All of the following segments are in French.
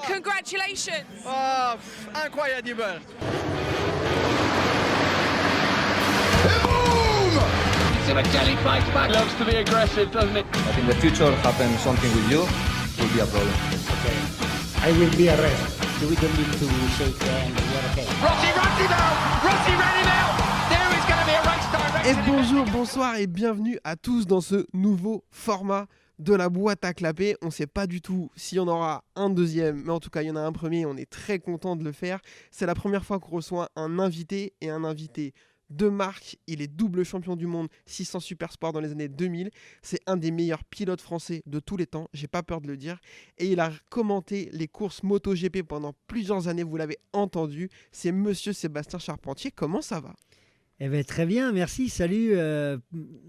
Congratulations! Oh, incroyable! Kelly fights back. Loves to be aggressive, doesn't it? But in the future, happen something with you, will be a problem. Okay. I will be arrested. We don't need to shake hands. We're okay. Rossi now! Rossi ready now! There is going to be a race direction. Et bonjour, bonsoir et bienvenue à tous dans ce nouveau format de la boîte à clapper. On ne sait pas du tout s'il y en aura un deuxième, mais en tout cas, il y en a un premier. On est très content de le faire. C'est la première fois qu'on reçoit un invité et un invité de marque. Il est double champion du monde 600 Super Sport dans les années 2000. C'est un des meilleurs pilotes français de tous les temps, j'ai pas peur de le dire. Et il a commenté les courses MotoGP pendant plusieurs années, vous l'avez entendu. C'est monsieur Sébastien Charpentier. Comment ça va ? Eh bien, très bien, merci, salut.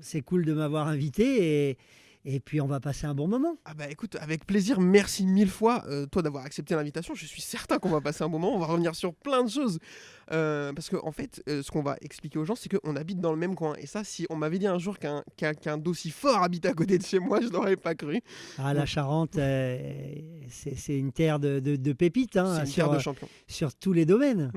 C'est cool de m'avoir invité et puis on va passer un bon moment. Ah bah écoute, avec plaisir, merci mille fois toi d'avoir accepté l'invitation. Je suis certain qu'on va passer un bon moment, on va revenir sur plein de choses. Parce qu'en fait, ce qu'on va expliquer aux gens, c'est qu'on habite dans le même coin. Et ça, si on m'avait dit un jour qu'un d'aussi fort habite à côté de chez moi, je n'aurais pas cru. Ah, la Charente, c'est une terre de pépites, hein, c'est une terre de champions. Sur tous les domaines.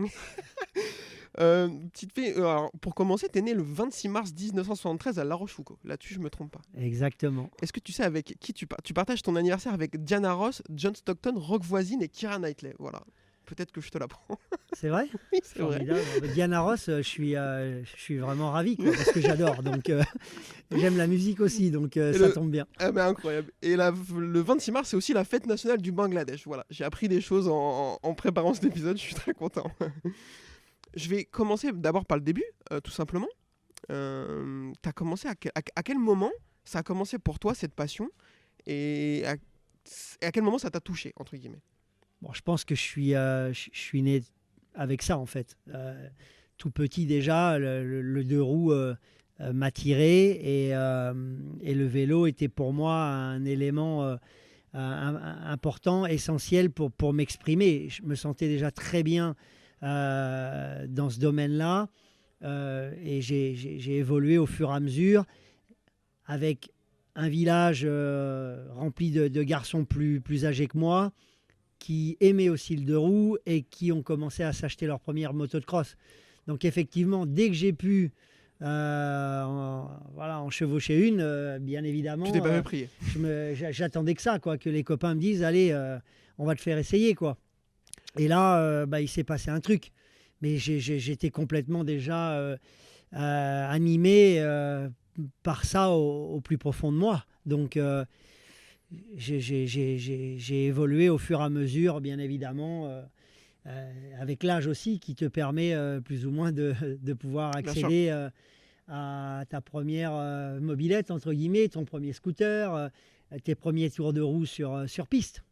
Petite fille, alors, pour commencer, tu es né le 26 mars 1973 à La Rochefoucauld. Là-dessus, je ne me trompe pas. Exactement. Est-ce que tu sais avec qui tu partages ton anniversaire avec Diana Ross, John Stockton, Rock Voisine et Keira Knightley. Voilà. Peut-être que je te l'apprends. C'est vrai ? Oui, c'est vrai. Diana Ross, je suis vraiment ravi quoi, parce que j'adore. Donc, j'aime la musique aussi, donc ça tombe bien. Ah ben, incroyable. Et le 26 mars, c'est aussi la fête nationale du Bangladesh. Voilà. J'ai appris des choses en préparant cet épisode. Je suis très content. Je vais commencer d'abord par le début, tout simplement. T'as commencé à quel moment ça a commencé pour toi, cette passion, et à quel moment ça t'a touché, entre guillemets? Bon, je pense que je suis né avec ça, en fait. Tout petit déjà, le deux roues m'attirait et le vélo était pour moi un élément important, essentiel pour m'exprimer. Je me sentais déjà très bien dans ce domaine-là et j'ai évolué au fur et à mesure avec un village rempli de garçons plus âgés que moi qui aimaient aussi le deux roues et qui ont commencé à s'acheter leur première moto de cross. Donc effectivement, dès que j'ai pu en chevaucher une, bien évidemment, tu t'es pas méprié. J'attendais que ça, quoi, que les copains me disent allez, on va te faire essayer, quoi. Et là, il s'est passé un truc. Mais j'étais complètement déjà animé par ça au plus profond de moi. Donc, j'ai évolué au fur et à mesure, bien évidemment, avec l'âge aussi, qui te permet plus ou moins de pouvoir accéder à ta première mobilette, entre guillemets, ton premier scooter, tes premiers tours de roue sur piste.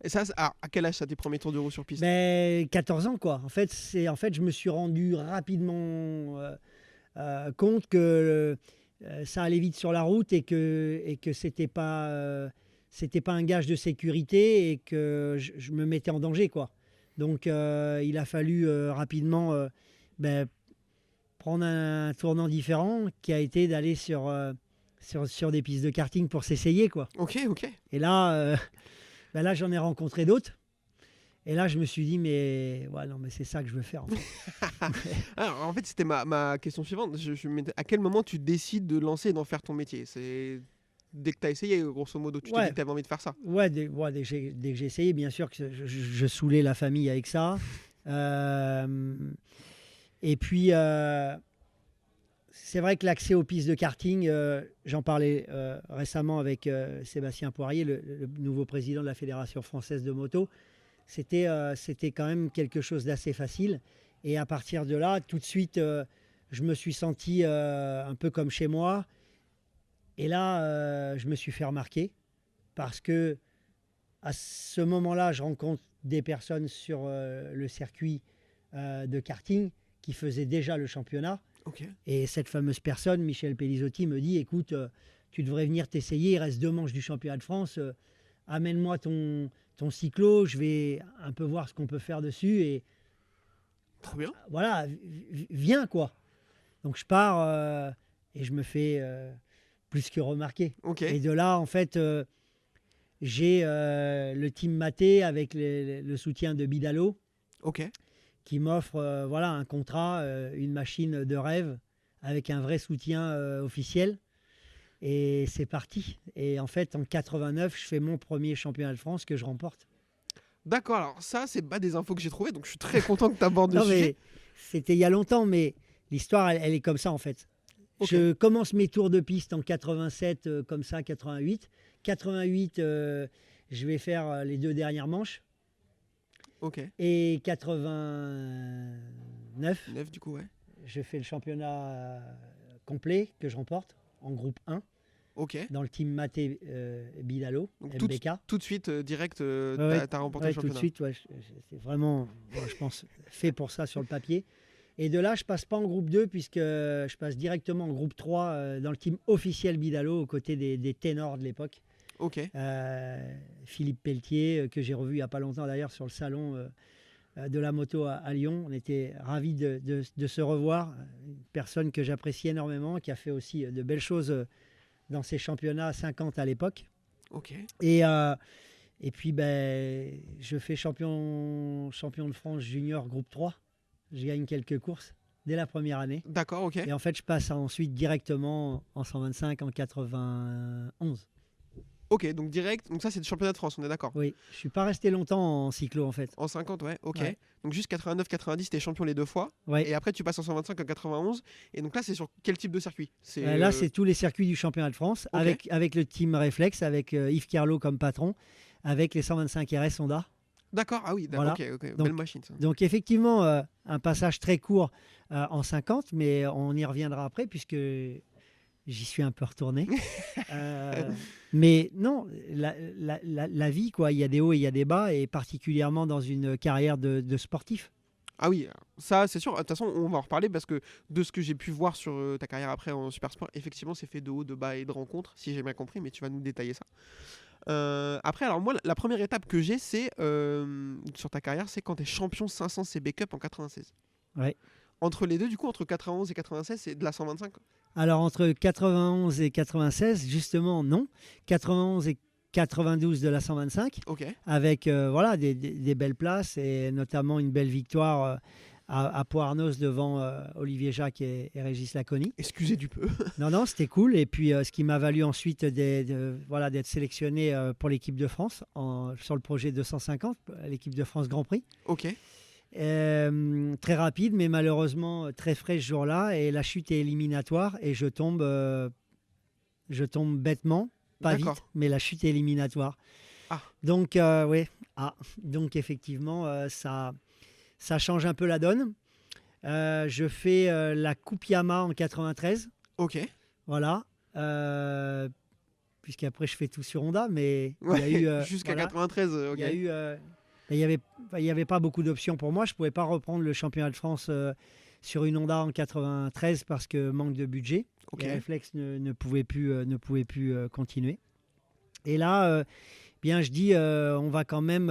Et ça, à quel âge ça, tes premiers tours de roue sur piste? 14 ans, quoi. En fait, je me suis rendu rapidement compte que ça allait vite sur la route et que c'était pas un gage de sécurité et que je me mettais en danger, quoi. Donc, il a fallu rapidement prendre un tournant différent qui a été d'aller sur des pistes de karting pour s'essayer, quoi. Ok. Et là... là, j'en ai rencontré d'autres. Et là, je me suis dit, mais c'est ça que je veux faire. En fait. Alors, en fait, c'était ma question suivante. À quel moment tu décides de lancer et d'en faire ton métier? C'est dès que tu as essayé, grosso modo, tu t'es dit que tu avais envie de faire ça? Ouais, dès que j'ai essayé, bien sûr que je saoulais la famille avec ça. Et puis, c'est vrai que l'accès aux pistes de karting, j'en parlais récemment avec Sébastien Poirier, le nouveau président de la Fédération française de moto. C'était quand même quelque chose d'assez facile. Et à partir de là, tout de suite, je me suis senti un peu comme chez moi. Et là, je me suis fait remarquer parce que à ce moment-là, je rencontre des personnes sur le circuit de karting qui faisaient déjà le championnat. Okay. Et cette fameuse personne, Michel Pellizotti, me dit écoute, tu devrais venir t'essayer, il reste 2 manches du championnat de France, amène-moi ton cyclo, je vais un peu voir ce qu'on peut faire dessus. Et trop bien. Voilà, viens, quoi. Donc je pars et je me fais plus que remarquer. Okay. Et de là, en fait, j'ai le team Maté avec le soutien de Bidalo Ok. qui m'offre un contrat, une machine de rêve avec un vrai soutien officiel. Et c'est parti. Et en fait, en 89, je fais mon premier championnat de France que je remporte. D'accord, alors ça, c'est pas des infos que j'ai trouvées, donc je suis très content que tu abordes le Non, sujet. mais c'était il y a longtemps, mais l'histoire, elle est comme ça en fait. Ok. Je commence mes tours de piste en 87, comme ça, 88. 88, je vais faire les 2 dernières manches. Ok. Et 89, 9 du coup, ouais. je fais le championnat complet que je remporte en groupe 1 Ok. dans le team Maté Bidalo, Donc MBK. tout de suite, direct, Ouais, t'as remporté ouais, le championnat. tout de suite, ouais, c'est vraiment, je pense, fait pour ça sur le papier. Et de là, je passe pas en groupe 2 puisque je passe directement en groupe 3 dans le team officiel Bidalo aux côtés des ténors de l'époque. Ok. Philippe Pelletier, que j'ai revu il n'y a pas longtemps d'ailleurs sur le salon de la moto à Lyon. On était ravis de se revoir. Une personne que j'apprécie énormément, qui a fait aussi de belles choses dans ces championnats 50 à l'époque. Ok. Et puis, je fais champion de France junior groupe 3. Je gagne quelques courses dès la première année. D'accord, ok. Et en fait, je passe ensuite directement en 125 en 91. Ok, donc direct, donc ça c'est le championnat de France, on est d'accord. Oui, je suis pas resté longtemps en cyclo en fait. En 50, ouais, ok. Ouais. Donc juste 89-90, t'es champion les 2 fois. Ouais. Et après tu passes en 125 en 91. Et donc là c'est sur quel type de circuit? Là, c'est tous les circuits du championnat de France Ok. avec le team Reflex, avec Yves Carlot comme patron, avec les 125 RS Honda. D'accord, ah oui, Voilà. ok, Donc- belle machine ça. Donc effectivement, un passage très court en 50, mais on y reviendra après puisque j'y suis un peu retourné. Mais non, la vie, quoi, il y a des hauts et il y a des bas, et particulièrement dans une carrière de sportif. Ah oui, ça c'est sûr. De toute façon, on va en reparler parce que de ce que j'ai pu voir sur ta carrière après en Supersport, effectivement, c'est fait de haut, de bas et de rencontres, si j'ai bien compris, mais tu vas nous détailler ça. Après, alors moi, la première étape que j'ai, c'est sur ta carrière, c'est quand tu es champion 500 CB Cup en 96. Ouais. Entre les deux, du coup, entre 91 et 96, c'est de la 125. Alors entre 91 et 96, justement, non. 91 et 92 de la 125, Ok. avec des belles places et notamment une belle victoire à Pau-Arnos devant Olivier Jacques et Régis Laconi. Excusez du peu. Non, c'était cool. Et puis, ce qui m'a valu ensuite d'être sélectionné pour l'équipe de France sur le projet 250, l'équipe de France Grand Prix. Ok. Très rapide, mais malheureusement très frais ce jour-là. Et la chute est éliminatoire et je tombe bêtement, pas vite, D'accord. mais la chute est éliminatoire. Ah. Donc, donc effectivement, ça change un peu la donne. Je fais la Coupe Yamaha en 93. Ok. Voilà. Puisqu'après, je fais tout sur Honda, mais il y a Ouais, eu. jusqu'à voilà. 93. Ok. Il y a eu. Il y avait pas beaucoup d'options pour moi. Je pouvais pas reprendre le championnat de France sur une Honda en 93 parce que manque de budget. Ok. Les réflexes ne pouvaient plus continuer. Et là, bien, je dis, on va quand même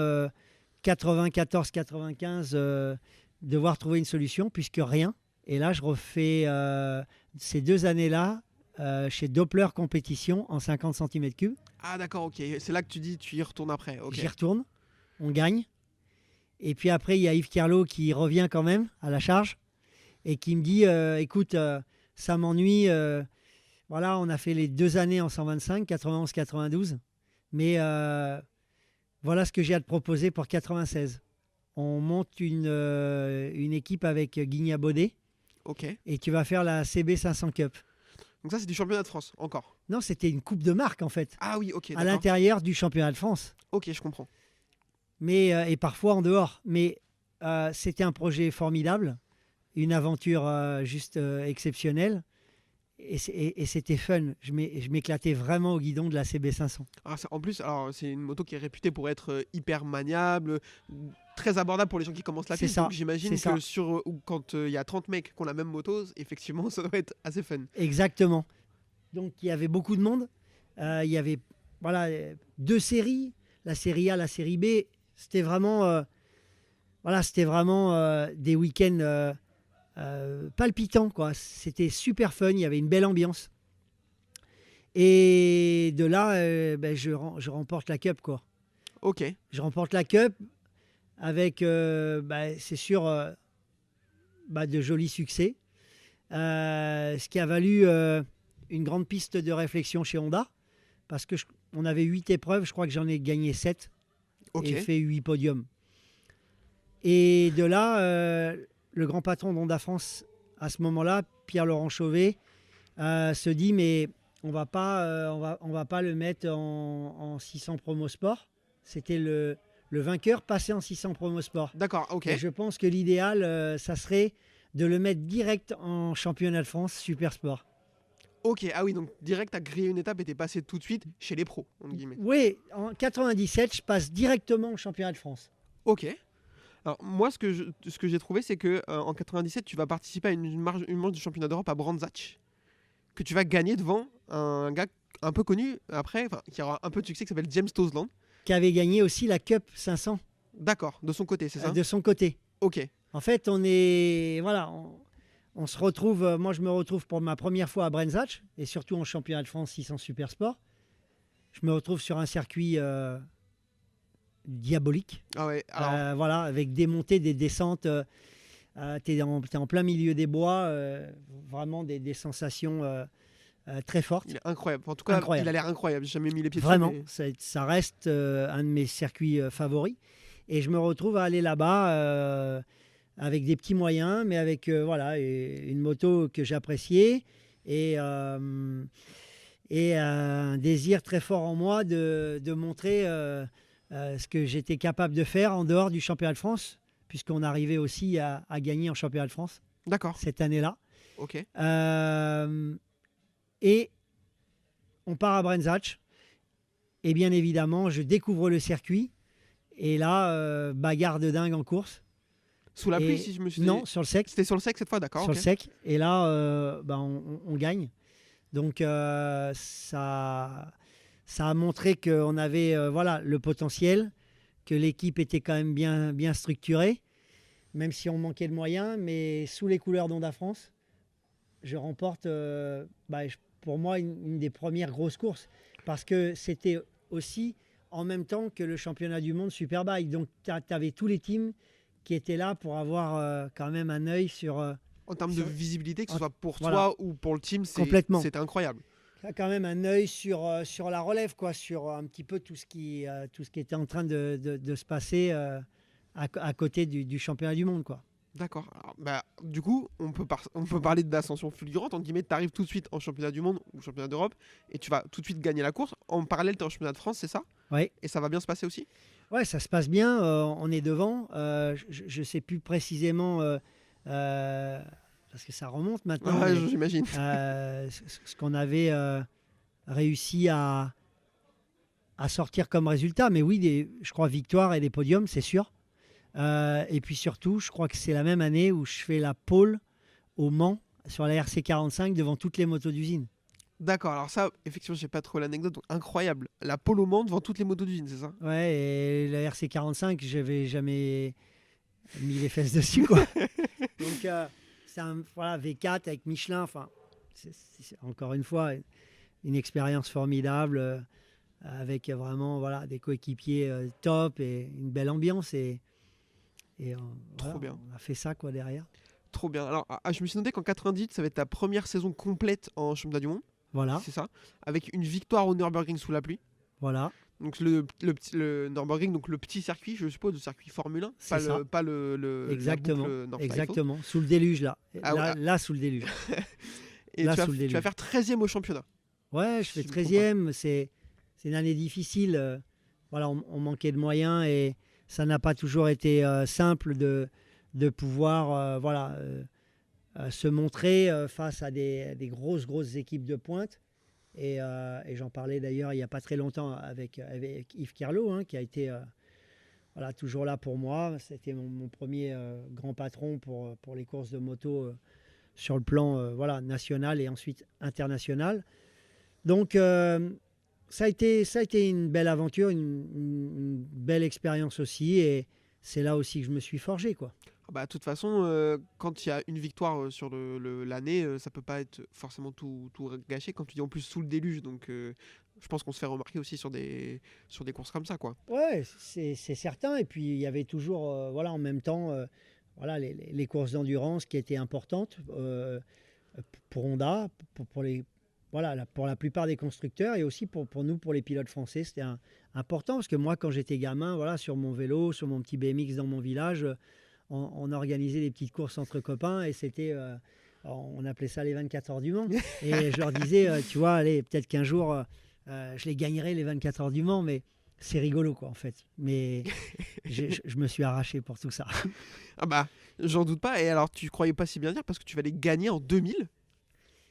94-95 devoir trouver une solution puisque rien. Et là, je refais ces 2 années-là chez Doppler Compétition en 50 cm3. Ah d'accord, ok. C'est là que tu dis tu y retournes après. Ok. J'y retourne, on gagne. Et puis après, il y a Yves Carlot qui revient quand même à la charge et qui me dit écoute, ça m'ennuie. Voilà, on a fait les 2 années en 125, 91-92. Mais voilà ce que j'ai à te proposer pour 96. On monte une équipe avec Guigna Baudet Ok. et tu vas faire la CB 500 Cup. Donc ça c'est du championnat de France encore. Non, c'était une coupe de marque en fait, Ah oui, ok. à D'accord. l'intérieur du championnat de France. Ok, je comprends. Mais, et parfois en dehors. Mais c'était un projet formidable, une aventure juste exceptionnelle. Et c'était fun. Je m'éclatais vraiment au guidon de la CB500. Ah, en plus, alors c'est une moto qui est réputée pour être hyper maniable, très abordable pour les gens qui commencent la C'est piste. ça, Donc j'imagine c'est que ça. quand il y a 30 mecs qui ont la même moto, effectivement, ça doit être assez fun. Exactement. Donc il y avait beaucoup de monde. Il y avait 2 séries, la série A, la série B. C'était vraiment, des week-ends palpitants, quoi. C'était super fun. Il y avait une belle ambiance. Et de là, je remporte la Cup, quoi. Ok. Je remporte la Cup avec, c'est sûr, de jolis succès. Ce qui a valu une grande piste de réflexion chez Honda, parce que on avait 8 épreuves, je crois que j'en ai gagné 7 Ok. et fait 8 podiums. Et de là, le grand patron d'Honda France, à ce moment-là, Pierre-Laurent Chauvet, se dit mais on va pas le mettre en 600 promo sport. C'était le vainqueur passé en 600 promo sport. D'accord, ok. Et je pense que l'idéal, ça serait de le mettre direct en championnat de France Super Sport. Ok, ah oui, donc direct, t'as grillé une étape et t'es passé tout de suite chez les pros, entre guillemets. Oui, en 97, je passe directement au championnat de France. Ok. Alors moi, ce que j'ai trouvé, c'est que en 97, tu vas participer à une manche du championnat d'Europe à Brands Hatch, que tu vas gagner devant un gars un peu connu après, qui aura un peu de succès, qui s'appelle James Toseland. Qui avait gagné aussi la Cup 500 D'accord, de son côté, c'est ça? de son côté. Ok. En fait, on se retrouve, moi je me retrouve pour ma première fois à Brands Hatch, et surtout en championnat de France 600 Super Sport. Je me retrouve sur un circuit diabolique. Ah ouais, alors, Voilà, avec des montées, des descentes. T'es en plein milieu des bois, vraiment des sensations très fortes. il est incroyable. En tout cas, Incroyable. il a l'air incroyable. J'ai jamais mis les pieds Vraiment, dessus. Mais... ça reste un de mes circuits favoris. Et je me retrouve à aller là-bas avec des petits moyens, mais avec une moto que j'appréciais et un désir très fort en moi de montrer ce que j'étais capable de faire en dehors du championnat de France, puisqu'on arrivait aussi à gagner en championnat de France D'accord, cette année-là. ok. Et on part à Brands Hatch. Et bien évidemment, je découvre le circuit. Et là, bagarre de dingue en course. Sous la Et- pluie, si je me suis dit. Non, sur le sec. C'était sur le sec cette fois, d'accord. Sur ok. le sec. Et là, on gagne. Donc, ça a montré qu'on avait le potentiel, que l'équipe était quand même bien structurée, même si on manquait de moyens. Mais sous les couleurs d'Honda France, je remporte, pour moi, une des premières grosses courses. Parce que c'était aussi en même temps que le championnat du monde Superbike. Donc, tu avais tous les teams qui étaient là pour avoir quand même un œil sur... En termes de visibilité, que ce soit pour Voilà. toi ou pour le team, Complètement. c'était incroyable. quand même un œil sur la relève, quoi, sur un petit peu tout ce qui était en train de se passer à côté du championnat du monde, quoi. D'accord. Alors, du coup, on peut parler d'ascension fulgurante. Entre guillemets, tu arrives tout de suite en championnat du monde ou championnat d'Europe et tu vas tout de suite gagner la course. En parallèle, tu es en championnat de France, c'est ça? Oui. Et ça va bien se passer aussi? Ouais, ça se passe bien. On est devant. Je ne sais plus précisément parce que ça remonte maintenant. Ouais, mais, j'imagine. ce qu'on avait réussi à sortir comme résultat. Mais oui, je crois victoire et des podiums, c'est sûr. Et puis surtout, je crois que c'est la même année où je fais la pole au Mans sur la RC45 devant toutes les motos d'usine. D'accord, alors ça, effectivement, j'ai pas trop l'anecdote, donc incroyable. La pole au Mans devant toutes les motos d'usine, c'est ça? Ouais, et la RC45, j'avais jamais mis les fesses dessus, quoi. Donc, c'est un V4 avec Michelin. Enfin, c'est encore une fois une expérience formidable avec vraiment des coéquipiers top et une belle ambiance. Et Trop bien. On a fait ça, quoi, derrière. Trop bien. Alors, je me suis noté qu'en 98, ça va être ta première saison complète en championnat du monde. Voilà, C'est ça? Avec une victoire au Nürburgring sous la pluie. voilà. Donc le Nürburgring, donc le petit circuit, je suppose, le circuit Formule 1, C'est ça. pas le Exactement, la boucle North exactement. Sous le déluge, là. Ah ouais. Là, sous le déluge. Et Là, tu sous le vas déluge. faire 13e au championnat. Ouais, je fais Si je me 13e. C'est une année difficile. On manquait de moyens et ça n'a pas toujours été simple de pouvoir se montrer face à des grosses équipes de pointe. Et j'en parlais d'ailleurs il n'y a pas très longtemps avec Yves Kerlot, qui a été toujours là pour moi. C'était mon premier grand patron pour les courses de moto sur le plan national et ensuite international. Donc ça a été une belle aventure, une belle expérience aussi, et c'est là aussi que je me suis forgé, quoi. Bah, de toute façon, quand il y a une victoire sur l'année, ça peut pas être forcément tout gâché. Quand tu dis en plus sous le déluge, donc je pense qu'on se fait remarquer aussi sur des courses comme ça, quoi. Ouais, c'est certain. Et puis il y avait toujours, voilà, en même temps, voilà, les courses d'endurance qui étaient importantes pour Honda, voilà, pour la plupart des constructeurs et aussi pour nous, pour les pilotes français, c'était important parce que moi, quand j'étais gamin, voilà, sur mon vélo, sur mon petit BMX dans mon village, on organisait des petites courses entre copains et c'était, on appelait ça les 24 heures du Mans. Et je leur disais, tu vois, allez, peut-être qu'un jour, je les gagnerai les 24 heures du Mans, mais c'est rigolo, quoi, en fait. Mais je me suis arraché pour tout ça. Ah bah, j'en doute pas. Et alors, tu croyais pas si bien dire parce que tu vas les gagner en 2000,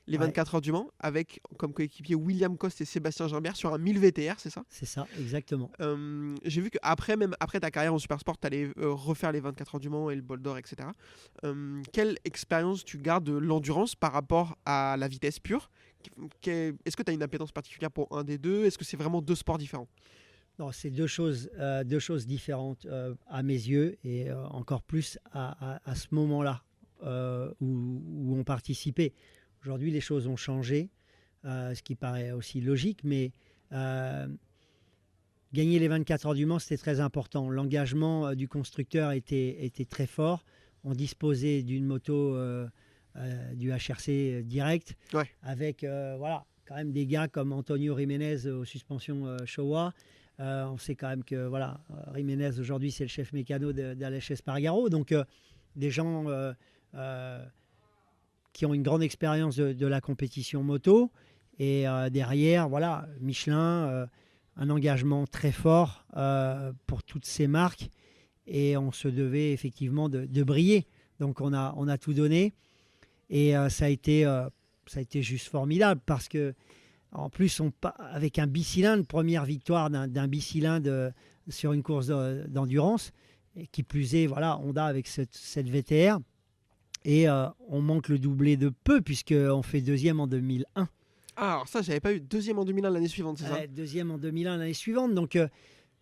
les Ouais. 24 heures du Mans, avec comme coéquipier William Coste et Sébastien Gimbert sur un 1000 VTR, c'est ça? C'est ça, exactement. J'ai vu qu'après, même après ta carrière en Supersport, tu allais refaire les 24 heures du Mans et le bol d'or, etc. Quelle expérience tu gardes de l'endurance par rapport à la vitesse pure? Est-ce que tu as une appétence particulière pour un des deux? Est-ce que c'est vraiment deux sports différents? Non, c'est deux choses différentes à mes yeux et encore plus à ce moment-là où on participait. Aujourd'hui, les choses ont changé, ce qui paraît aussi logique, mais gagner les 24 heures du Mans, c'était très important. L'engagement du constructeur était très fort. On disposait d'une moto du HRC direct, Ouais. avec voilà, quand même des gars comme Antonio Jiménez aux suspensions Showa. On sait quand même que voilà, Jiménez aujourd'hui c'est le chef mécano d'Aleix Espargaro, donc des gens qui ont une grande expérience de la compétition moto et derrière voilà, Michelin, un engagement très fort pour toutes ces marques et on se devait effectivement de briller, donc on a tout donné et ça a été juste formidable parce que en plus, avec un bicylindre, première victoire d'un bicylindre sur une course d'endurance, et qui plus est, voilà, Honda avec cette VTR. Et on manque le doublé de peu, puisqu'on fait deuxième en 2001. Ah, alors ça, j'avais pas eu deuxième en 2001 l'année suivante, c'est ça? Deuxième en 2001 l'année suivante. Donc,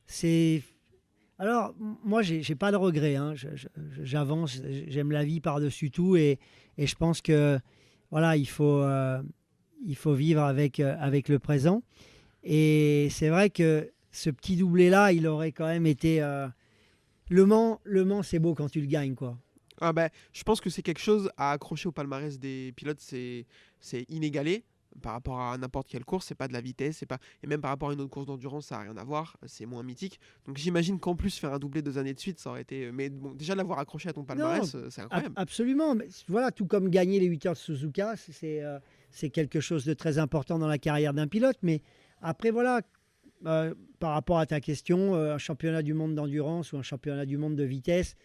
c'est. Alors, moi, j'ai pas de regrets. Hein. J'avance, j'aime la vie par-dessus tout. Et je pense que, voilà, il faut vivre avec le présent. Et c'est vrai que ce petit doublé-là, il aurait quand même été... Le Mans, c'est beau quand tu le gagnes, quoi. Ah bah, je pense que c'est quelque chose à accrocher au palmarès des pilotes, c'est inégalé par rapport à n'importe quelle course, c'est pas de la vitesse, c'est pas et même par rapport à une autre course d'endurance, ça a rien à voir, c'est moins mythique. Donc j'imagine qu'en plus faire un doublé 2 années de suite, ça aurait été mais bon, déjà l'avoir accroché à ton palmarès, c'est incroyable. Absolument. Mais voilà, tout comme gagner les 8 heures de Suzuka, c'est quelque chose de très important dans la carrière d'un pilote. Mais après, voilà, par rapport à ta question, un championnat du monde d'endurance ou un championnat du monde de vitesse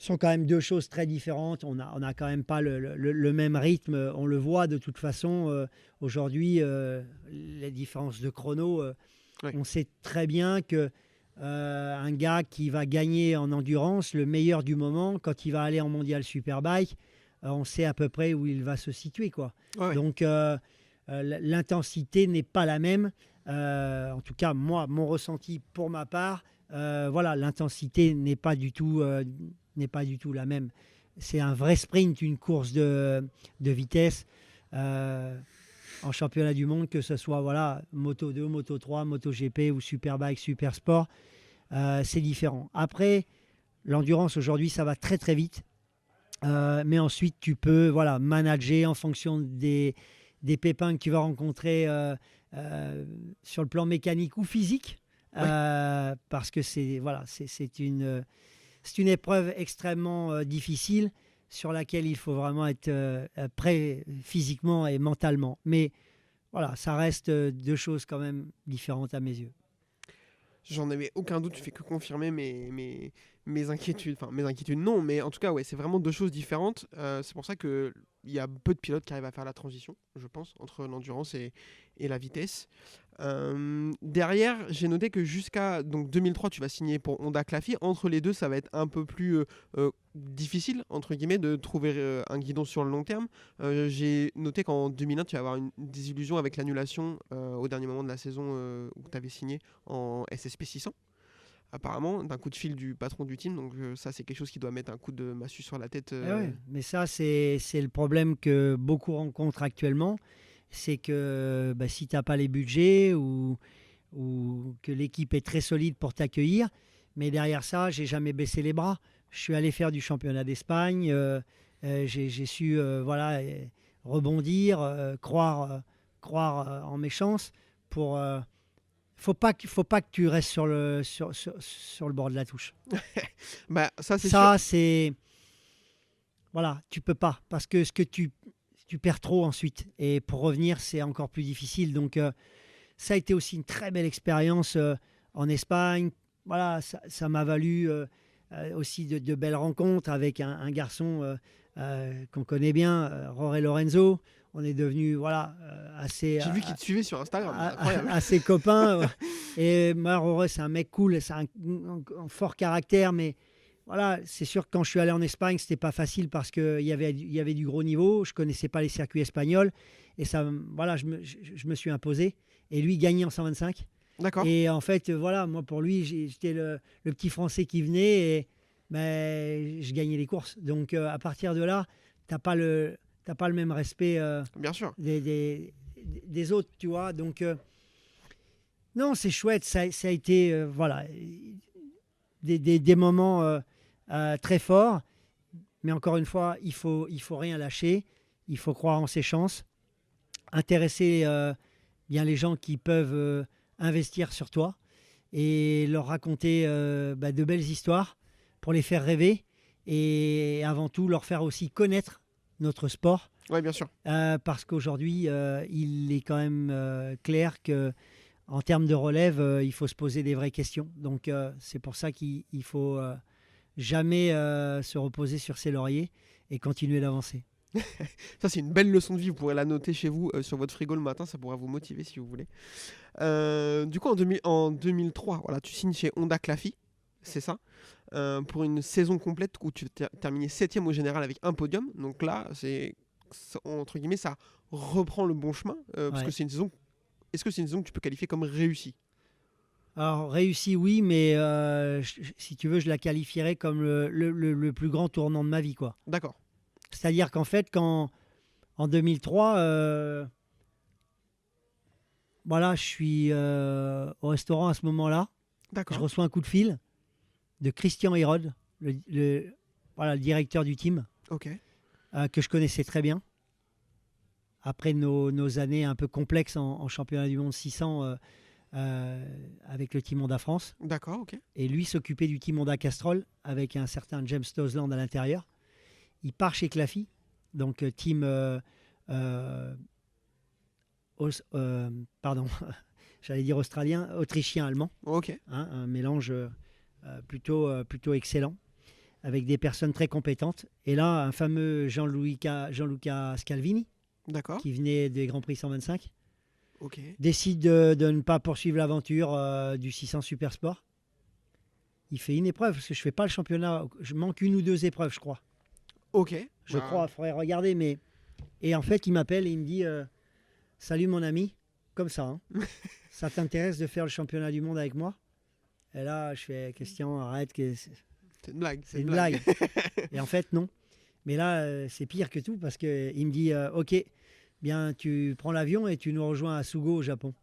sont quand même deux choses très différentes. On a quand même pas le même rythme. On le voit de toute façon. Aujourd'hui, les différences de chrono, Ouais. on sait très bien que un gars qui va gagner en endurance, le meilleur du moment, quand il va aller en mondial Superbike, on sait à peu près où il va se situer, quoi. Ouais. Donc l'intensité n'est pas la même. En tout cas, moi, mon ressenti pour ma part, voilà, l'intensité n'est pas du tout la même. C'est un vrai sprint, une course de vitesse en championnat du monde, que ce soit voilà, Moto 2, Moto 3, Moto GP ou Superbike, Supersport. C'est différent. Après, l'endurance aujourd'hui, ça va très très vite. Mais ensuite, tu peux voilà, manager en fonction des pépins que tu vas rencontrer sur le plan mécanique ou physique. Parce que c'est une épreuve extrêmement difficile sur laquelle il faut vraiment être prêt physiquement et mentalement. Mais voilà, ça reste deux choses quand même différentes à mes yeux. J'en avais aucun doute, tu fais que confirmer mes inquiétudes. Enfin, mes inquiétudes, non, mais en tout cas, ouais, c'est vraiment deux choses différentes. C'est pour ça qu'il y a peu de pilotes qui arrivent à faire la transition, je pense, entre l'endurance et la vitesse. Derrière, j'ai noté que jusqu'à donc 2003, tu vas signer pour Honda Claffy. Entre les deux, ça va être un peu plus difficile, entre guillemets, de trouver un guidon sur le long terme. J'ai noté qu'en 2001, tu vas avoir une désillusion avec l'annulation au dernier moment de la saison où tu avais signé en SSP 600. apparemment, d'un coup de fil du patron du team. Donc ça, c'est quelque chose qui doit mettre un coup de massue sur la tête. Ouais, mais ça, c'est le problème que beaucoup rencontrent actuellement. C'est que si tu n'as pas les budgets ou que l'équipe est très solide pour t'accueillir, mais derrière ça, j'ai jamais baissé les bras. Je suis allé faire du championnat d'Espagne. J'ai su rebondir, croire en mes chances. Faut pas que tu restes sur le bord de la touche. Ça, c'est Ça, sûr. c'est... Voilà, tu peux pas. Parce que tu perds trop ensuite. Et pour revenir, c'est encore plus difficile. Donc, ça a été aussi une très belle expérience en Espagne. Voilà, ça m'a valu aussi de belles rencontres avec un garçon qu'on connaît bien, Jorge Lorenzo. On est devenus assez... J'ai vu qu'il te suivait sur Instagram. C'est incroyable. assez copains. Et moi, Jorge, c'est un mec cool, c'est un fort caractère, mais voilà, c'est sûr que quand je suis allé en Espagne, c'était pas facile parce qu'il y avait du gros niveau. Je connaissais pas les circuits espagnols et ça, voilà, je me suis imposé. Et lui gagnait en 125. D'accord. Et en fait, voilà, moi pour lui, j'étais le petit Français qui venait et je gagnais les courses. Donc à partir de là, t'as pas le même respect Bien sûr. des autres, tu vois. Donc non, c'est chouette. Ça a été voilà des moments très forts. Mais encore une fois, il faut rien lâcher. Il faut croire en ses chances. Intéresser bien les gens qui peuvent investir sur toi et leur raconter de belles histoires pour les faire rêver et avant tout leur faire aussi connaître notre sport. Oui, bien sûr. Parce qu'aujourd'hui, il est quand même clair que en termes de relève, il faut se poser des vraies questions. Donc, c'est pour ça qu'il faut jamais se reposer sur ses lauriers et continuer d'avancer. Ça, c'est une belle leçon de vie. Vous pourrez la noter chez vous sur votre frigo le matin. Ça pourra vous motiver si vous voulez. Du coup, en 2003, voilà, tu signes chez Honda Claffy. C'est ça. Pour une saison complète où tu terminé 7e au général avec un podium. Donc là, entre guillemets, ça reprend le bon chemin. Parce que c'est une saison. Est-ce que c'est une saison que tu peux qualifier comme réussie ? Alors, réussi, oui, mais si tu veux, je la qualifierais comme le plus grand tournant de ma vie, quoi. D'accord. C'est-à-dire qu'en fait, en 2003, voilà, je suis au restaurant à ce moment-là. D'accord. Je reçois un coup de fil de Christian Hérode, le directeur du team, Ok. que je connaissais très bien. Après nos années un peu complexes en championnat du monde 600 avec le team Honda France. D'accord, ok. Et lui s'occupait du team Honda Castrol avec un certain James Tosland à l'intérieur. Il part chez Claffy, donc team j'allais dire autrichien-allemand, Ok. un mélange plutôt excellent, avec des personnes très compétentes. Et là, un fameux Gianluca Scalvini, D'accord. qui venait des Grands Prix 125, Ok. décide de ne pas poursuivre l'aventure du 600 Super Sport. Il fait une épreuve, parce que je ne fais pas le championnat, je manque une ou deux épreuves, je crois. Ok. Je crois, il faudrait regarder, mais... Et en fait, il m'appelle et il me dit « Salut mon ami », comme ça, hein. Ça t'intéresse de faire le championnat du monde avec moi ? Et là, je fais « Question, arrête, C'est une blague. c'est une blague. » Et en fait, non. Mais là, c'est pire que tout, parce qu'il me dit « Ok, bien, tu prends l'avion et tu nous rejoins à Sugo, au Japon. »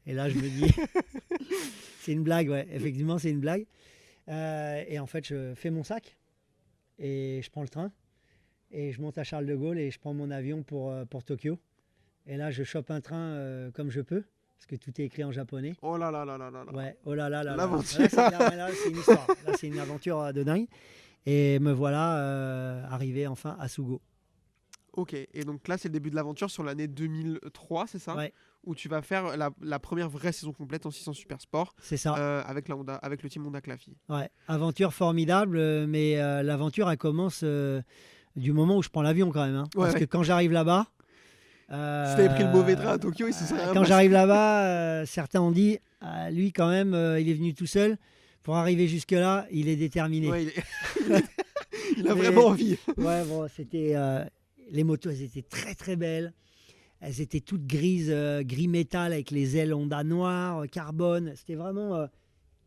Et là, je me dis « C'est une blague, ouais, effectivement, c'est une blague. » Et en fait, je fais mon sac et je prends le train. Et je monte à Charles de Gaulle et je prends mon avion pour Tokyo. Et là, je chope un train comme je peux, parce que tout est écrit en japonais. Oh là là là là là là. Ouais, oh là là là là. L'aventure. Là, c'est une histoire. Là, c'est une aventure de dingue. Et me voilà arrivé enfin à Sugo. Ok, et donc là, c'est le début de l'aventure sur l'année 2003, c'est ça ? Ouais, Où tu vas faire la première vraie saison complète en 600 Super Sport c'est ça. avec le team Honda Claffy. Ouais, aventure formidable, mais l'aventure, elle commence du moment où je prends l'avion quand même. Hein. Parce que quand j'arrive là-bas... Si t'avais pris le mauvais train à Tokyo, il se serait rien Quand passé. j'arrive là-bas, certains ont dit, lui quand même, il est venu tout seul. Pour arriver jusque-là, il est déterminé. Ouais, il a vraiment envie. Ouais, bon, c'était... les motos, elles étaient très très belles. Elles étaient toutes grises, gris métal avec les ailes Honda noires, carbone. C'était vraiment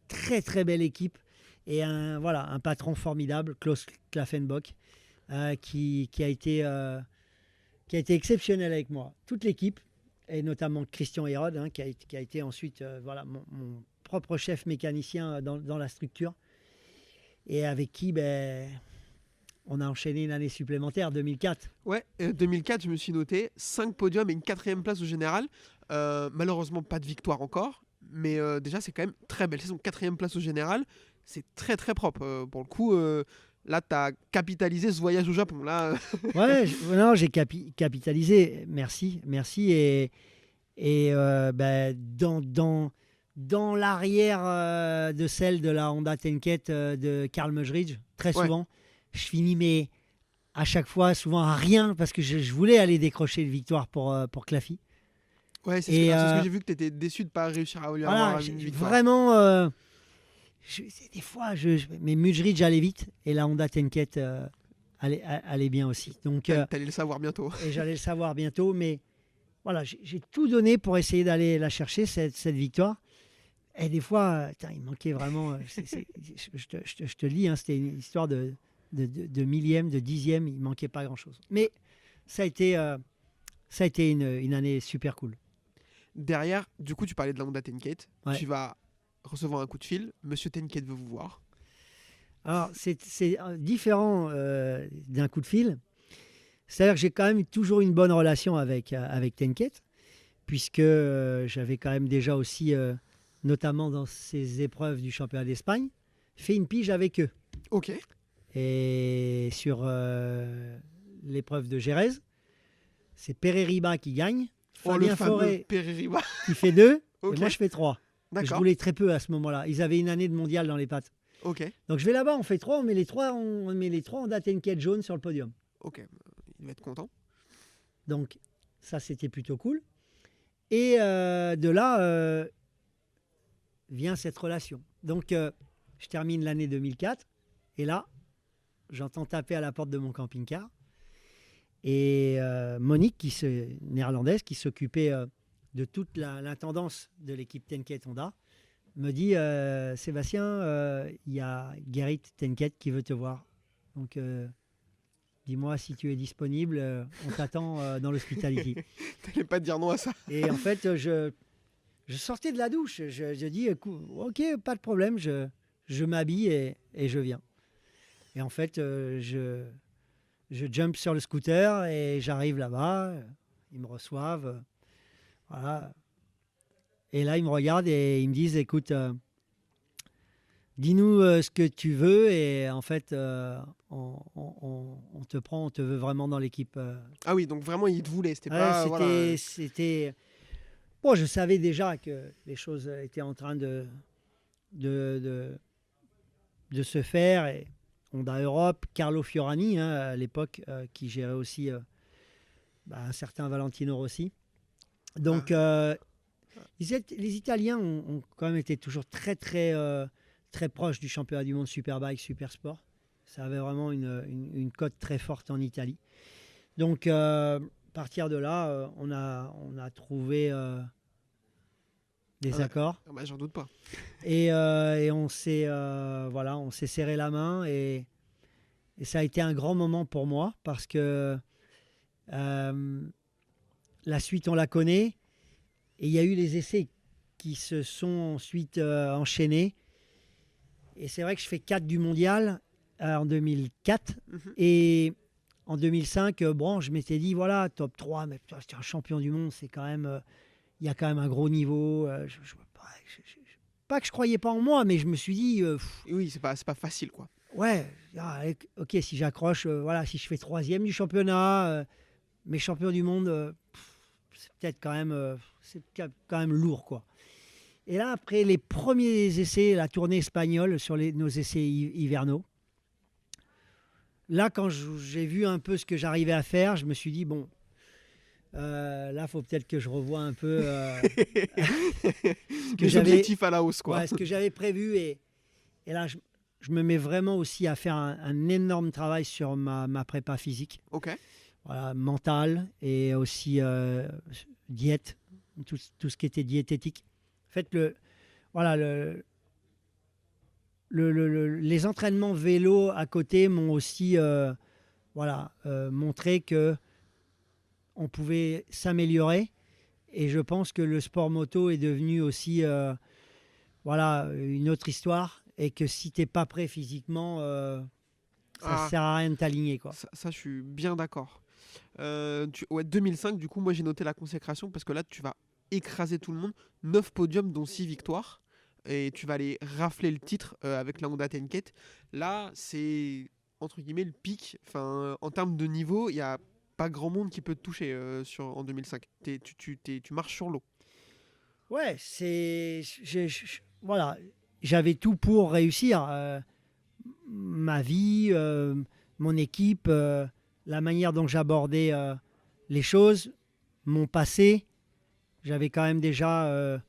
très très belle équipe et un patron formidable, Klaus Klaffenbock, qui a été exceptionnel avec moi. Toute l'équipe, et notamment Christian Hérode, qui a été ensuite mon propre chef mécanicien dans la structure, et avec qui on a enchaîné une année supplémentaire, 2004. Ouais, 2004, je me suis noté 5 podiums et une 4e place au général. Malheureusement, pas de victoire encore, mais déjà, c'est quand même très belle saison. 4e place au général, c'est très très propre. Pour le coup, là, tu as capitalisé ce voyage au Japon. Là, Ouais, j'ai capitalisé. Merci. Et dans l'arrière de celle de la Honda Tenket de Karl Meugeridge, très souvent, je finis mais à chaque fois, souvent à rien, parce que je voulais aller décrocher une victoire pour Claffy. ouais, c'est ce que j'ai vu, que tu étais déçu de ne pas réussir à lui avoir une victoire. Vraiment, des fois, mais Meugeridge allait vite et la Honda Tenket allait bien aussi. Donc, T'allais le savoir bientôt. et j'allais le savoir bientôt, mais voilà, j'ai tout donné pour essayer d'aller la chercher, cette victoire. Et des fois, il manquait vraiment. Je te le dis, c'était une histoire de millième, de dixième, il manquait pas grand-chose. Mais ça a été une année super cool. Derrière, du coup, tu parlais de la Honda Tenket. Ouais. Tu vas recevoir un coup de fil. Monsieur Tenket veut vous voir. Alors, c'est différent d'un coup de fil. C'est-à-dire que j'ai quand même toujours une bonne relation avec Tenket, puisque j'avais quand même déjà aussi, notamment dans ces épreuves du championnat d'Espagne, fait une pige avec eux. Ok. Et sur l'épreuve de Jerez, c'est Pereira qui gagne, Fabien le fameux Forêt Pereira. qui fait 2, Ok. et moi je fais 3. Je D'accord. roulais très peu à ce moment-là. Ils avaient une année de mondial dans les pattes. Ok. Donc je vais là-bas, on fait 3, on met les 3 en Tenket jaune sur le podium. Ok. Il va être content. Donc ça, c'était plutôt cool. Et de là vient cette relation. Donc je termine l'année 2004 et là, j'entends taper à la porte de mon camping-car. Et Monique, néerlandaise, qui s'occupait de toute l'intendance de l'équipe Tenket Honda, me dit Sébastien, il y a Gerrit Tenket qui veut te voir. Donc dis-moi si tu es disponible, on t'attend dans l'hospitality. T'allais pas te dire non à ça. Et en fait, je sortais de la douche. Je dis ok, pas de problème, je m'habille et je viens. Et en fait, je jump sur le scooter et j'arrive là-bas. Ils me reçoivent. Voilà. Et là, ils me regardent et ils me disent écoute, dis-nous ce que tu veux. Et en fait, on te prend, on te veut vraiment dans l'équipe. Ah oui, donc vraiment, il te voulait. C'était Ouais, pas. Voilà. c'était. Bon, je savais déjà que les choses étaient en train de se faire. Et Honda Europe, Carlo Fiorani, à l'époque, qui gérait aussi un certain Valentino Rossi. Donc, les Italiens ont quand même été toujours très, très, très proches du championnat du monde Superbike, Supersport. Ça avait vraiment une cote très forte en Italie. Donc, à partir de là, on a trouvé des accords. Ah bah, j'en doute pas. Et on s'est serré la main et ça a été un grand moment pour moi parce que la suite on la connaît et il y a eu les essais qui se sont ensuite enchaînés et c'est vrai que je fais 4 du mondial en 2004 et en 2005 je m'étais dit voilà top 3 mais putain, c'est un champion du monde, c'est quand même il y a quand même un gros niveau. Pas que je croyais pas en moi, mais je me suis dit. Oui, c'est pas facile, quoi. Ouais, ok, si j'accroche, si je fais 3e du championnat, mais champion du monde, c'est peut-être quand même lourd, quoi. Et là, après les premiers essais, la tournée espagnole sur nos essais hivernaux, là, quand j'ai vu un peu ce que j'arrivais à faire, je me suis dit bon. Là, il faut peut-être que je revoie un peu Les objectifs à la hausse, quoi. Ouais, ce que j'avais prévu. Et là, je me mets vraiment aussi à faire un énorme travail sur ma prépa physique. Ok. Voilà, mentale et aussi diète, tout ce qui était diététique. En fait, les entraînements vélo à côté m'ont aussi montré que on pouvait s'améliorer. Et je pense que le sport moto est devenu aussi une autre histoire. Et que si tu n'es pas prêt physiquement, ça ne sert à rien de t'aligner, quoi. Ça, je suis bien d'accord. 2005, du coup, moi j'ai noté la consécration parce que là, tu vas écraser tout le monde. 9 podiums, dont 6 victoires. Et tu vas aller rafler le titre avec la Honda Tenket. Là, c'est entre guillemets le pic. Enfin, en termes de niveau, il n'y a pas grand monde qui peut te toucher en 2005. Tu marches sur l'eau. Ouais, voilà. J'avais tout pour réussir. Ma vie, mon équipe, la manière dont j'abordais les choses, mon passé. J'avais quand même déjà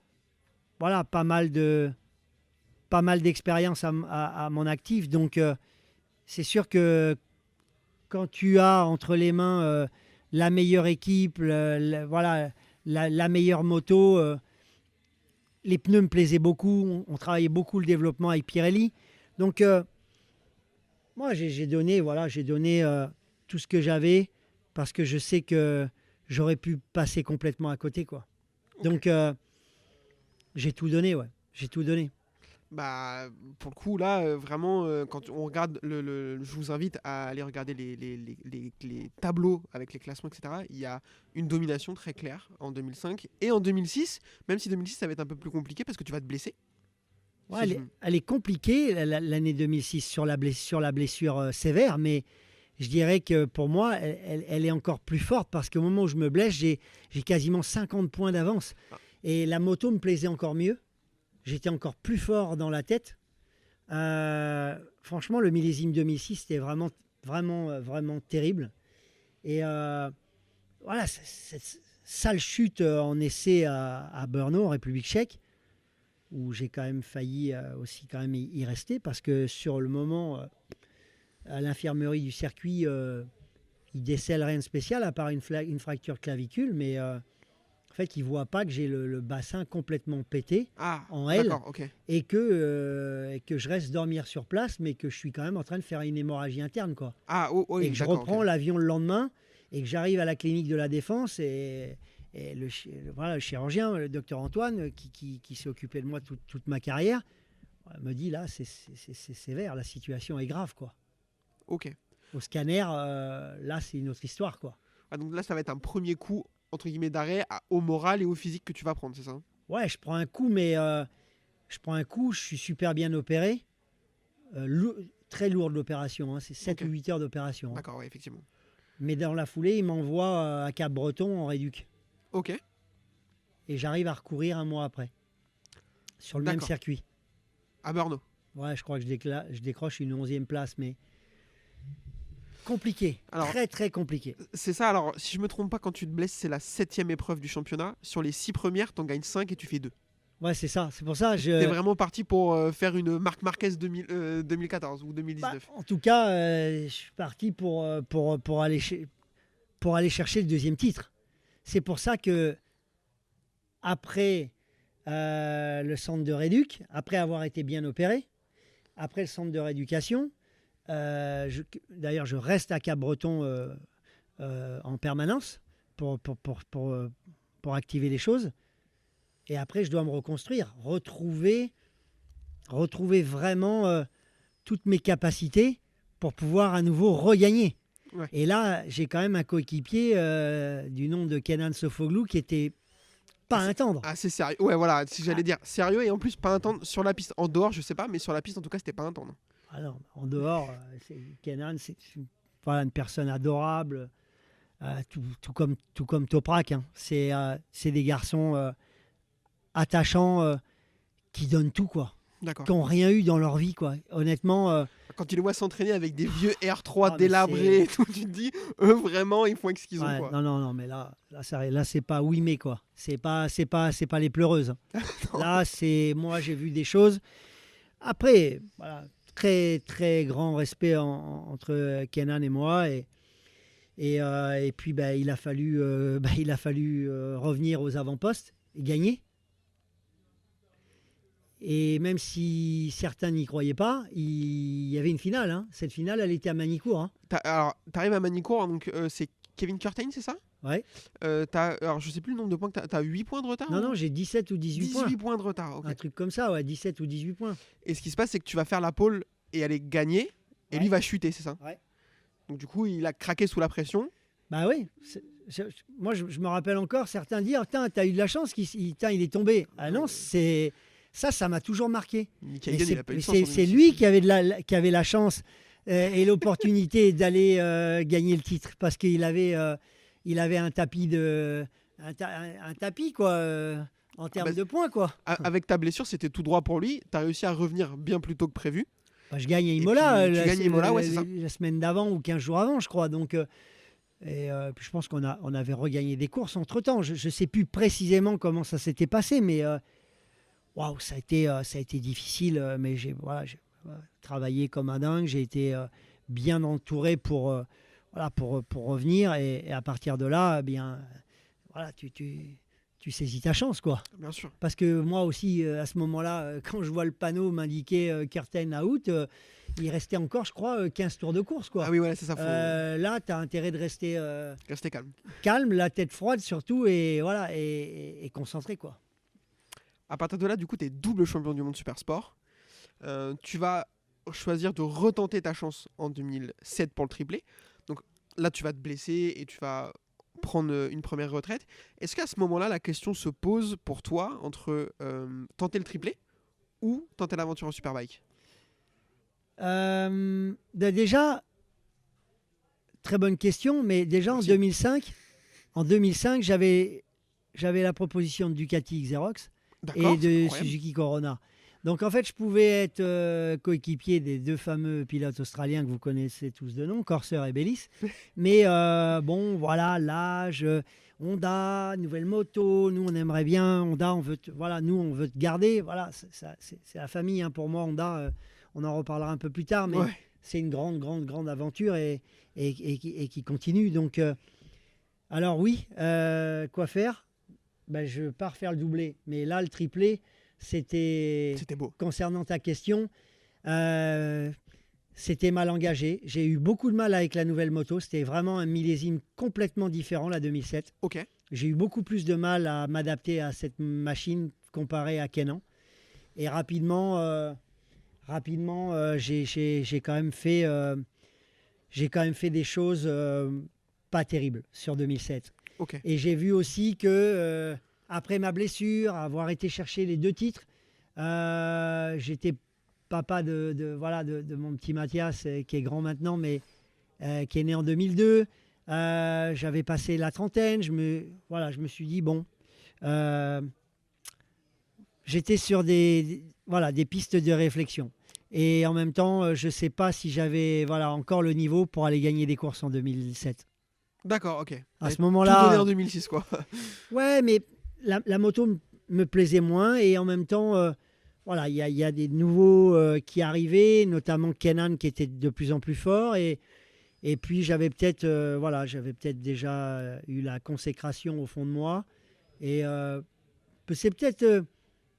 pas mal d'expérience à mon actif. Donc, c'est sûr que quand tu as entre les mains la meilleure équipe, la meilleure moto, les pneus me plaisaient beaucoup. On travaillait beaucoup le développement avec Pirelli. Donc, moi, j'ai donné tout ce que j'avais parce que je sais que j'aurais pu passer complètement à côté, quoi. Okay. Donc, j'ai tout donné, ouais. J'ai tout donné. Bah, pour le coup, là, vraiment, quand on regarde, je vous invite à aller regarder les tableaux avec les classements, etc. Il y a une domination très claire en 2005 et en 2006, même si 2006, ça va être un peu plus compliqué parce que tu vas te blesser. Ouais, elle est compliquée, l'année 2006, sur la blessure sévère, mais je dirais que pour moi, elle est encore plus forte parce qu'au moment où je me blesse, j'ai quasiment 50 points d'avance. Ah. Et la moto me plaisait encore mieux. J'étais encore plus fort dans la tête. Franchement, le millésime 2006, c'était vraiment, vraiment, vraiment terrible. Et cette sale chute en essai à Brno, en République tchèque, où j'ai quand même failli aussi quand même y rester, parce que sur le moment, à l'infirmerie du circuit, ils décèlent rien de spécial, à part une fracture clavicule, mais... En fait, ils ne voient pas que j'ai le bassin complètement pété en L okay. et que je reste dormir sur place, mais que je suis quand même en train de faire une hémorragie interne, quoi. Et que je reprends l'avion le lendemain et que j'arrive à la clinique de la Défense et le chirurgien, le docteur Antoine, qui s'est occupé de moi toute ma carrière, me dit là, c'est sévère, la situation est grave, quoi. Ok. Au scanner, là, c'est une autre histoire, quoi. Donc là, ça va être un premier coup entre guillemets d'arrêt au moral et au physique que tu vas prendre, c'est ça? Ouais, je prends un coup, mais je suis super bien opéré. Très lourde l'opération, hein, c'est 7 ou 8 heures d'opération. Hein. D'accord, ouais, effectivement. Mais dans la foulée, il m'envoie à Cap-Breton en réduc. Ok. Et j'arrive à recourir un mois après, sur le même circuit. À Brno. Ouais, je crois que je décroche une 11e place, mais... Compliqué, alors, très très compliqué. C'est ça, alors si je me trompe pas, quand tu te blesses, c'est la 7e épreuve du championnat. Sur les 6 premières, t'en gagnes 5 et tu fais 2. Ouais, c'est ça, c'est pour ça. T'es vraiment parti pour faire une Marc Marquez 2014 ou 2019. En tout cas, je suis parti pour aller chercher le 2e titre. C'est pour ça que, après le centre de réduc, après avoir été bien opéré, après le centre de rééducation, d'ailleurs, je reste à Cap-Breton en permanence pour activer les choses. Et après, je dois me reconstruire, retrouver vraiment toutes mes capacités pour pouvoir à nouveau regagner. Ouais. Et là, j'ai quand même un coéquipier du nom de Kenan Sofoglou qui était pas à attendre. C'est sérieux. Ouais, voilà, si j'allais dire sérieux et en plus pas à attendre sur la piste. En dehors, je sais pas, mais sur la piste, en tout cas, c'était pas à attendre. Alors, en dehors, Kenan, c'est une personne adorable, tout comme Toprak. Hein. C'est des garçons attachants qui donnent tout, quoi. Qui n'ont rien eu dans leur vie, quoi. Honnêtement. Quand tu les vois s'entraîner avec des vieux R3 délabrés et tout, tu te dis, eux, vraiment, ils font avec ce qu'ils ont, quoi. Non, mais là c'est pas oui, mais quoi. C'est pas les pleureuses. Là, moi, j'ai vu des choses. Après, voilà. Très, très grand respect entre Kenan et moi. Et puis, il a fallu revenir aux avant-postes et gagner. Et même si certains n'y croyaient pas, il y avait une finale. Hein. Cette finale, elle était à Manicourt. Hein. Alors, t'arrives à Manicourt, donc c'est Kevin Kurtein, c'est ça? Ouais. Alors, je sais plus le nombre de points que t'as. T'as 8 points de retard? Non, j'ai 17 ou 18 points. 18 points de retard, ok. Un truc comme ça, ouais, 17 ou 18 points. Et ce qui se passe, c'est que tu vas faire la pole et aller gagner, et lui va chuter, c'est ça? Ouais. Donc, du coup, il a craqué sous la pression. Bah oui. Moi, je me rappelle encore, certains disent, putain, t'as eu de la chance, il est tombé. Ah non, c'est... Ça m'a toujours marqué. Michael Egan, il a pas eu de chance, C'est lui qui avait la chance et l'opportunité d'aller gagner le titre parce qu'il avait un tapis un tapis quoi en termes de points quoi. Avec ta blessure, c'était tout droit pour lui. Tu as réussi à revenir bien plus tôt que prévu. Bah, je gagne à Imola, tu gagnes à Imola, ouais, c'est ça. la semaine d'avant ou 15 jours avant, je crois. Donc, puis je pense qu'on avait regagné des courses entre-temps. Je ne sais plus précisément comment ça s'était passé, mais waouh, ça a été difficile. Mais j'ai travaillé comme un dingue. J'ai été bien entouré pour revenir. Et à partir de là, bien, voilà, tu saisis ta chance, quoi. Bien sûr. Parce que moi aussi, à ce moment-là, quand je vois le panneau m'indiquer Kurtein out, il restait encore, je crois, 15 tours de course, quoi. Ah oui, voilà, c'est ça. Là, tu as intérêt de rester calme. Calme, la tête froide surtout, et voilà, et concentré, quoi. À partir de là, du coup, tu es double champion du monde super sport. Tu vas choisir de retenter ta chance en 2007 pour le triplé. Donc là, tu vas te blesser et tu vas prendre une première retraite. Est-ce qu'à ce moment-là, la question se pose pour toi entre tenter le triplé ou tenter l'aventure en superbike? Déjà, très bonne question, mais déjà en 2005, j'avais la proposition de Ducati Xerox et de Suzuki Corona. Donc en fait, je pouvais être coéquipier des deux fameux pilotes australiens que vous connaissez tous de nom, Corser et Bellis. Mais bon, voilà, l'âge, Honda, nouvelle moto, nous on aimerait bien, Honda, on veut te garder. Voilà, c'est la famille hein, pour moi, Honda. On en reparlera un peu plus tard, mais c'est une grande aventure et qui continue. Donc, alors oui, quoi faire? Ben, je pars faire le doublé, mais là, le triplé, c'était beau. Concernant ta question, c'était mal engagé. J'ai eu beaucoup de mal avec la nouvelle moto. C'était vraiment un millésime complètement différent, la 2007. Ok. J'ai eu beaucoup plus de mal à m'adapter à cette machine comparé à Kenan. Et rapidement, j'ai quand même fait des choses pas terribles sur 2007. Okay. Et j'ai vu aussi que après ma blessure, avoir été chercher les 2 titres, j'étais papa de mon petit Mathias qui est grand maintenant, mais qui est né en 2002. J'avais passé la trentaine. Je me suis dit bon, j'étais sur des pistes de réflexion. Et en même temps, je ne sais pas si j'avais encore le niveau pour aller gagner des courses en 2007. D'accord, ok. À ce moment-là. Tout donné en 2006, quoi. Ouais, mais la moto me plaisait moins. Et en même temps, il y a des nouveaux qui arrivaient, notamment Kenan qui était de plus en plus fort. Et puis, j'avais peut-être déjà eu la consécration au fond de moi. Et c'est peut-être.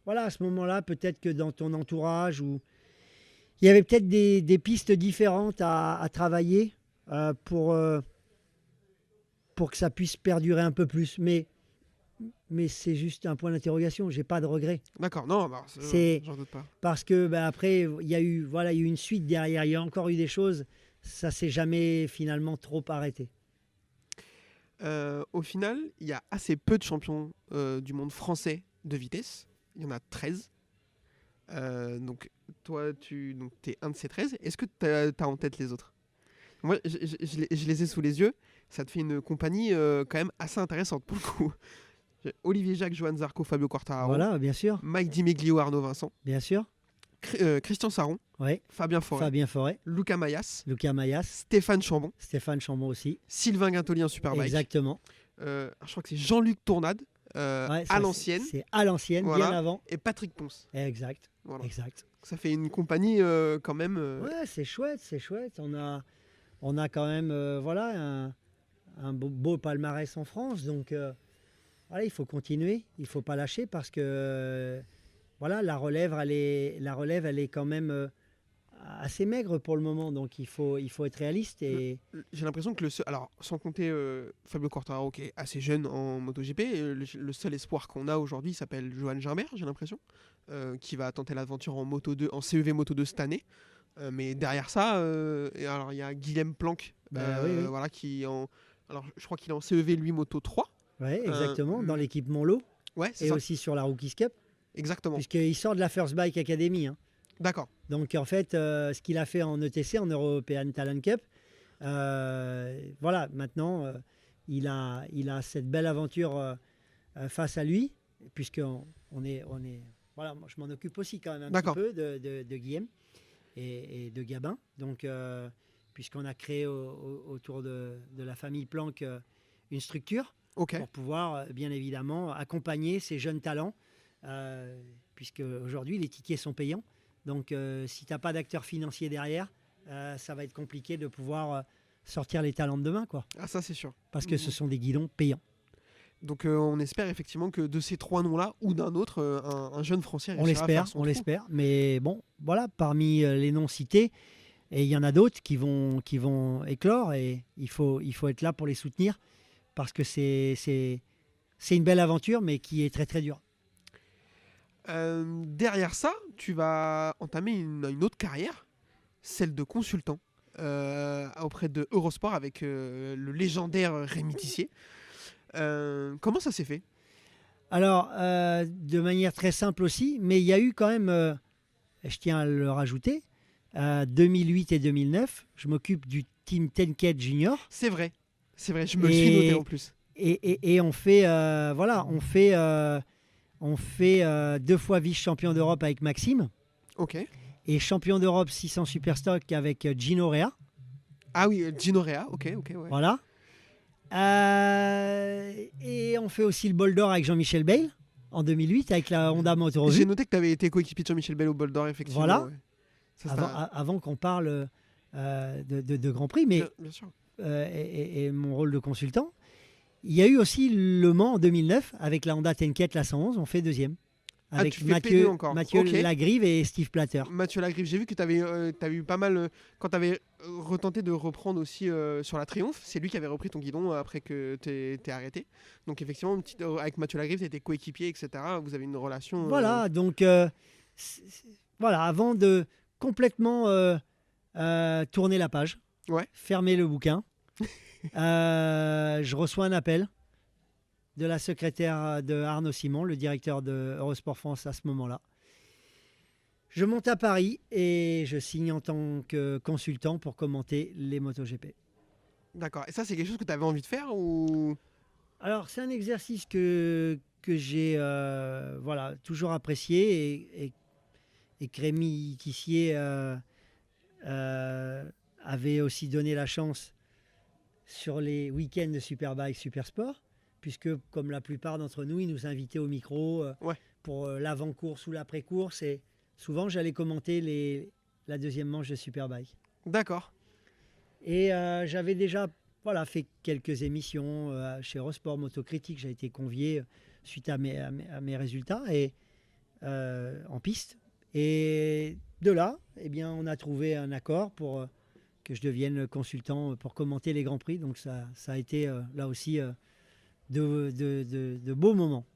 À ce moment-là, peut-être que dans ton entourage, il y avait peut-être des pistes différentes à travailler pour que ça puisse perdurer un peu plus. Mais c'est juste un point d'interrogation. Je n'ai pas de regret. D'accord, non, j'en doute pas. Parce que après, il y a eu une suite derrière. Il y a encore eu des choses. Ça ne s'est jamais finalement trop arrêté. Au final, il y a assez peu de champions du monde français de vitesse. Il y en a 13. Donc, toi, tu es un de ces 13. Est-ce que tu as en tête les autres? Moi, je les ai sous les yeux. Ça te fait une compagnie quand même assez intéressante pour le coup. Olivier Jacques, Johan Zarco, Fabio Quartararo. Voilà, bien sûr. Mike Di Meglio, Arnaud Vincent. Bien sûr. Christian Saron. Ouais. Fabien Foret. Luca Mayas. Stéphane Chambon. Aussi. Sylvain Guintoli en Superbike. Exactement. Je crois que c'est Jean-Luc Tournade. À l'ancienne. C'est à l'ancienne, voilà. bien avant. Et Patrick Ponce. Exact. Voilà. Exact. Ça fait une compagnie quand même. Ouais, c'est chouette. On a quand même un beau palmarès en France. Donc il faut continuer. Il ne faut pas lâcher parce que voilà, la relève, elle est quand même assez maigre pour le moment, donc il faut être réaliste. Et J'ai l'impression que alors sans compter Fabio Quartararo qui est assez jeune en MotoGP, le seul espoir qu'on a aujourd'hui s'appelle Johan Jarmer, j'ai l'impression, qui va tenter l'aventure en Moto 2, en CEV Moto 2 cette année. Mais derrière ça, et alors il y a Guillaume Planck, Oui, oui. voilà, alors je crois qu'il est en CEV lui Moto 3. ouais, exactement, dans l'équipe Monlo Ouais, c'est et ça. aussi sur la Rookies Cup, Exactement. puisqu'il sort de la First Bike Academy, hein. D'accord. Donc en fait, ce qu'il a fait en ETC, en European Talent Cup, voilà, maintenant, il a cette belle aventure face à lui, puisque on est, voilà, moi, je m'en occupe aussi quand même un petit D'accord. peu de Guillaume et de Gabin. Donc, puisqu'on a créé autour de la famille Planck une structure Ok. pour pouvoir, bien évidemment, accompagner ces jeunes talents, puisque aujourd'hui les tickets sont payants. Donc, si tu n'as pas d'acteur financier derrière, ça va être compliqué de pouvoir sortir les talents de demain, quoi. Ah, ça c'est sûr. Parce que ce sont des guidons payants. Donc on espère effectivement que de ces 3 noms-là ou d'un autre, un jeune Français On réussira à faire son on trou. l'espère. Mais bon, voilà, parmi les noms cités, et il y en a d'autres qui vont éclore, et il faut être là pour les soutenir, parce que c'est une belle aventure, mais qui est très très dure. Derrière ça, tu vas entamer une autre carrière, celle de consultant auprès de Eurosport avec le légendaire Rémi Tissier. Comment ça s'est fait? Alors, de manière très simple aussi, mais il y a eu quand même, je tiens à le rajouter, 2008 et 2009, je m'occupe du team Tenket Junior. C'est vrai, je me le suis noté en plus. Et on fait, voilà, on fait 2 fois vice-champion d'Europe avec Maxime, Ok. et champion d'Europe 600 Superstock avec Gino Rea. Ah oui, Gino Rea, ok, ouais. Voilà. Et on fait aussi le bol d'or avec Jean-Michel Bayle en 2008 avec la Honda Motor J'ai Revue. noté que tu avais été coéquipier de Jean-Michel Bell au Bol d'Or, effectivement. Voilà. Ouais. Ça, c'est Avant qu'on parle de Grand Prix, mais bien sûr. et mon rôle de consultant. Il y a eu aussi Le Mans en 2009 avec la Honda Tenket, la 111, on fait deuxième. Ah, Avec tu fais P2 encore. Mathieu Ok. Lagrive et Steve Platter. Mathieu Lagrive, j'ai vu que tu avais eu pas mal. Quand tu avais retenté de reprendre aussi sur la Triomphe, c'est lui qui avait repris ton guidon après que tu arrêté. Donc, effectivement, avec Mathieu Lagrive, tu étais coéquipier, etc. Vous avez une relation. Voilà, donc voilà, avant de complètement tourner la page, Ouais. fermer le bouquin, je reçois un appel de la secrétaire de Arnaud Simon, le directeur de Eurosport France à ce moment-là. Je monte à Paris et je signe en tant que consultant pour commenter les MotoGP. D'accord. Et ça, c'est quelque chose que tu avais envie de faire ou... Alors, c'est un exercice que j'ai voilà, toujours apprécié et que Rémi Tissier avait aussi donné la chance sur les week-ends de Superbike Supersport, puisque comme la plupart d'entre nous, il nous invitait au micro Ouais. pour l'avant-course ou l'après-course, et souvent j'allais commenter la deuxième manche de Superbike. D'accord. Et j'avais déjà fait quelques émissions chez Eurosport Motocritique. J'ai été convié suite à mes résultats et, en piste. Et de là, eh bien, on a trouvé un accord pour que je devienne consultant pour commenter les Grands Prix. Donc ça a été là aussi de beaux moments.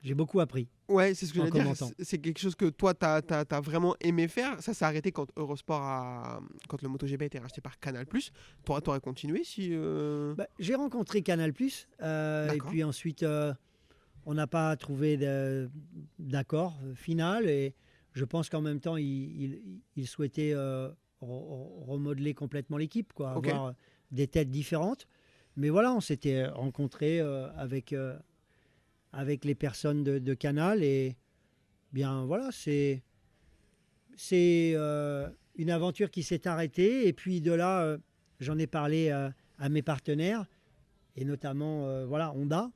J'ai beaucoup appris. Ouais, c'est ce que En j'allais dire. commentant. C'est quelque chose que toi, tu as vraiment aimé faire. Ça s'est arrêté quand quand le MotoGP a été racheté par Canal+. Tu aurais continué si... J'ai rencontré Canal+, et D'accord. puis ensuite, on n'a pas trouvé d'accord final, et je pense qu'en même temps, il souhaitait remodeler complètement l'équipe, quoi, Ok. avoir des têtes différentes. Mais voilà, on s'était rencontrés avec les personnes de Canal, et bien voilà, c'est une aventure qui s'est arrêtée, et puis de là, j'en ai parlé à mes partenaires, et notamment Honda,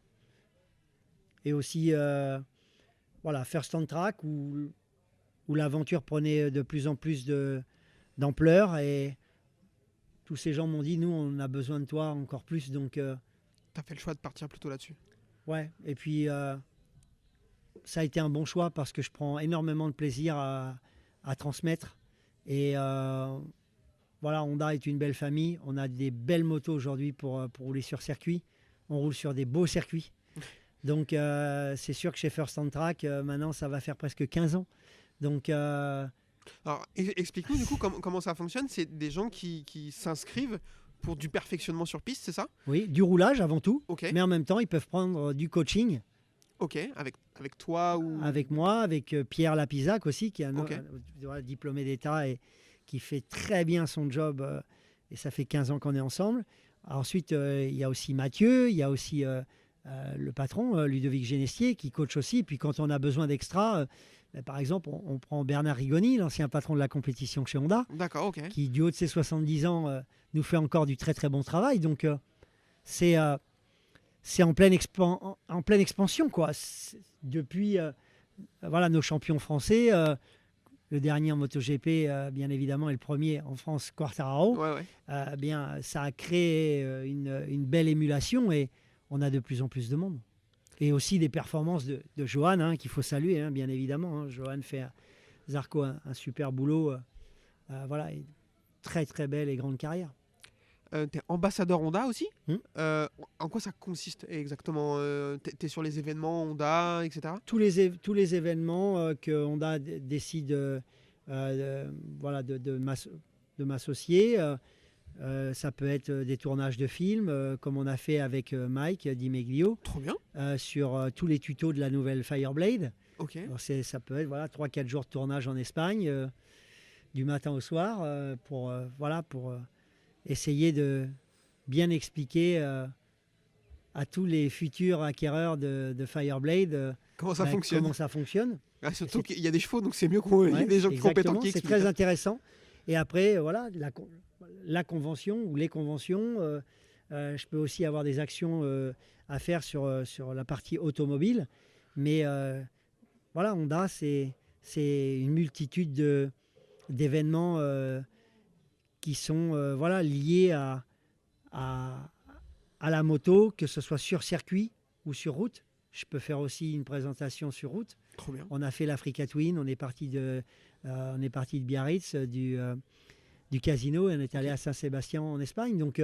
et aussi First on Track, où l'aventure prenait de plus en plus d'ampleur, et tous ces gens m'ont dit, nous on a besoin de toi encore plus, donc Tu as fait le choix de partir plutôt là-dessus. ouais. Et puis ça a été un bon choix parce que je prends énormément de plaisir à transmettre. Et voilà, Honda est une belle famille. On a des belles motos aujourd'hui pour rouler sur circuit. On roule sur des beaux circuits. Donc, c'est sûr que chez First on Track, maintenant, ça va faire presque 15 ans. Donc, Alors, explique-nous du coup comment ça fonctionne. C'est des gens qui s'inscrivent pour du perfectionnement sur piste, c'est ça? oui, du roulage avant tout. Ok. Mais en même temps, ils peuvent prendre du coaching Ok, avec toi ou... avec moi, avec Pierre Lapizac aussi, qui est un Ok. voilà, diplômé d'État et qui fait très bien son job. Et ça fait 15 ans qu'on est ensemble. Ensuite, il y a aussi Mathieu, il y a aussi le patron, Ludovic Génestier, qui coach aussi. Puis quand on a besoin d'extra, par exemple, on prend Bernard Rigoni, l'ancien patron de la compétition chez Honda, D'accord, ok. qui, du haut de ses 70 ans, nous fait encore du très très bon travail. Donc, c'est en pleine expansion, quoi. Depuis voilà, nos champions français, le dernier en MotoGP, bien évidemment, et le premier en France, Quartararo, Ouais, ouais. bien, ça a créé une belle émulation et on a de plus en plus de monde. Et aussi des performances de Johan, hein, qu'il faut saluer, hein, bien évidemment. Hein. Johan fait Zarco un super boulot. Voilà, et très très belle et grande carrière. T'es ambassadeur Honda aussi. Hmm. En quoi ça consiste exactement? T'es sur les événements Honda, etc. Tous les événements que Honda décide voilà, de m'associer. Ça peut être des tournages de films, comme on a fait avec Mike Di Meglio, Trop bien. sur tous les tutos de la nouvelle Fireblade. Ok. Alors ça peut être voilà, 3-4 jours de tournage en Espagne, du matin au soir, pour essayer de bien expliquer à tous les futurs acquéreurs de Fireblade Comment ça fonctionne? comment ça fonctionne. Ah, surtout qu'il y a des chevaux, donc c'est mieux qu'il y ait Ouais, des gens compétents exactement, qui c'est expliquent. très intéressant. Et après, voilà, la convention ou les conventions, je peux aussi avoir des actions à faire sur la partie automobile. Mais voilà, Honda, c'est une multitude d'événements qui sont voilà, liés à la moto, que ce soit sur circuit ou sur route. Je peux faire aussi une présentation sur route. Trop bien. On a fait l'Africa Twin, on est parti de Biarritz, du casino, et on est allé à Saint-Sébastien en Espagne. Donc,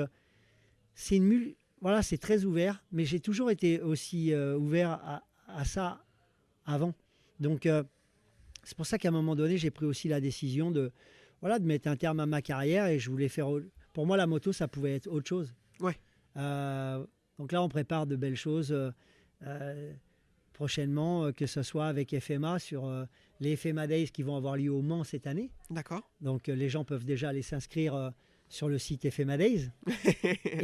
voilà, c'est très ouvert, mais j'ai toujours été aussi ouvert à ça avant. Donc, c'est pour ça qu'à un moment donné, j'ai pris aussi la décision de mettre un terme à ma carrière et je voulais faire... Pour moi, la moto, ça pouvait être autre chose. Ouais. Donc là, on prépare de belles choses prochainement, que ce soit avec FMA sur les FMA Days qui vont avoir lieu au Mans cette année. D'accord. Donc les gens peuvent déjà aller s'inscrire sur le site FMA Days.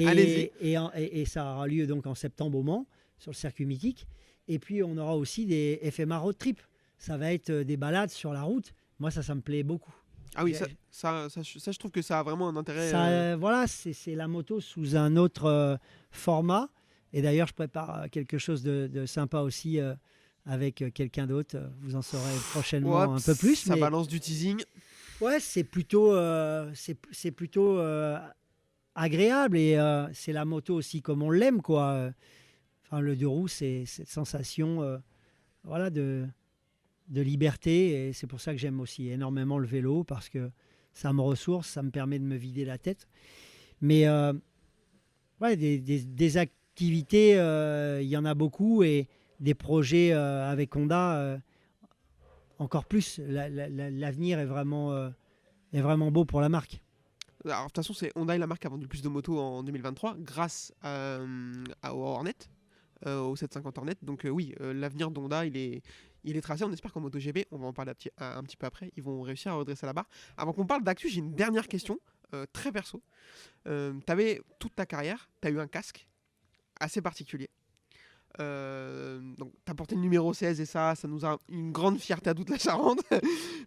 Allez-y. Et ça aura lieu donc en septembre au Mans, sur le circuit mythique. Et puis on aura aussi des FMA Road Trip. Ça va être des balades sur la route. Moi, ça me plaît beaucoup. Ah oui, ça, je trouve que ça a vraiment un intérêt. Ça, voilà, c'est la moto sous un autre format. Et d'ailleurs, je prépare quelque chose de sympa aussi avec quelqu'un d'autre. Vous en saurez prochainement un peu plus. Ça balance du teasing. Ouais, c'est plutôt agréable et c'est la moto aussi comme on l'aime, quoi. Enfin, le deux roues, c'est cette sensation voilà, de liberté, et c'est pour ça que j'aime aussi énormément le vélo, parce que ça me ressource, ça me permet de me vider la tête. Mais ouais, des activités, il y en a beaucoup, et des projets avec Honda, encore plus. L'avenir est vraiment beau pour la marque. Alors, de toute façon, c'est Honda est la marque qui a vendu le plus de motos en 2023 grâce au Hornet, au 750 Hornet. Donc oui, l'avenir d'Honda, il est tracé. On espère qu'en MotoGP, on va en parler un petit peu après, ils vont réussir à redresser la barre. Avant qu'on parle d'actu, j'ai une dernière question, très perso. T'avais toute ta carrière, t'as eu un casque assez particulier. Donc t'as porté le numéro 16 et ça nous a une grande fierté à toute la Charente.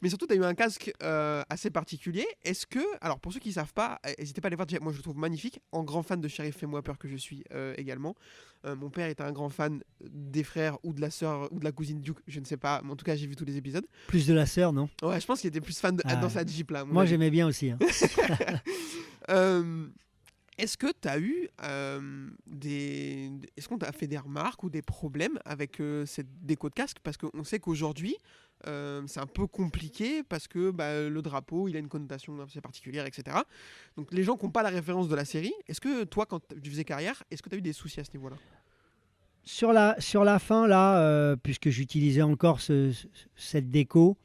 Mais surtout t'as eu un casque assez particulier. Est-ce que, alors pour ceux qui ne savent pas, n'hésitez pas à aller voir, moi je le trouve magnifique, en grand fan de Sheriff Fais-moi peur que je suis également. Mon père est un grand fan des frères ou de la sœur ou de la cousine Duke, je ne sais pas, mais en tout cas j'ai vu tous les épisodes. Plus de la sœur, non? Ouais, je pense qu'il était plus fan dans sa Jeep là. Moi j'aimais bien aussi. Hein. Est-ce que tu as eu Est-ce qu'on t'a fait des remarques ou des problèmes avec cette déco de casque? Parce qu'on sait qu'aujourd'hui, c'est un peu compliqué parce que le drapeau, il a une connotation assez particulière, etc. Donc les gens qui n'ont pas la référence de la série, est-ce que toi, quand tu faisais carrière, est-ce que tu as eu des soucis à ce niveau-là? Sur la fin, là, puisque j'utilisais encore cette déco,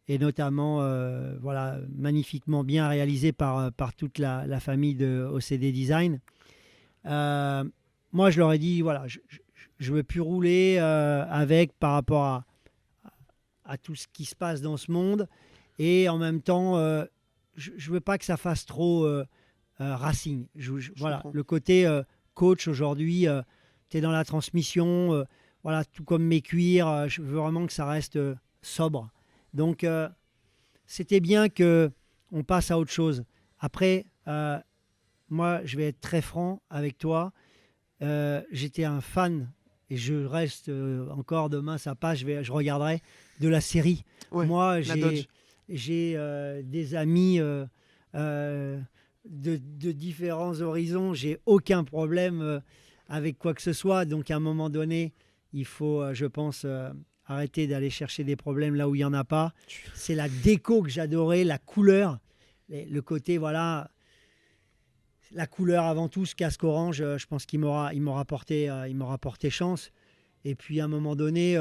et notamment voilà, magnifiquement bien réalisée par toute la famille de OCD Design, moi, je leur ai dit, voilà, je ne veux plus rouler avec par rapport à tout ce qui se passe dans ce monde. Et en même temps, je ne veux pas que ça fasse trop racing. Voilà, comprends. le côté coach aujourd'hui, tu es dans la transmission, voilà, tout comme mes cuirs, je veux vraiment que ça reste sobre. Donc, c'était bien qu'on passe à autre chose. Après, moi, je vais être très franc avec toi. J'étais un fan, et je reste encore, demain, ça passe, je regarderai, de la série. Ouais, Moi, la Dodge. j'ai des amis de différents horizons. J'ai aucun problème avec quoi que ce soit. Donc, à un moment donné, il faut, je pense, arrêter d'aller chercher des problèmes là où il n'y en a pas. C'est la déco que j'adorais, la couleur, le côté, voilà, la couleur avant tout, ce casque orange, je pense qu'il m'aura porté chance. Et puis, à un moment donné,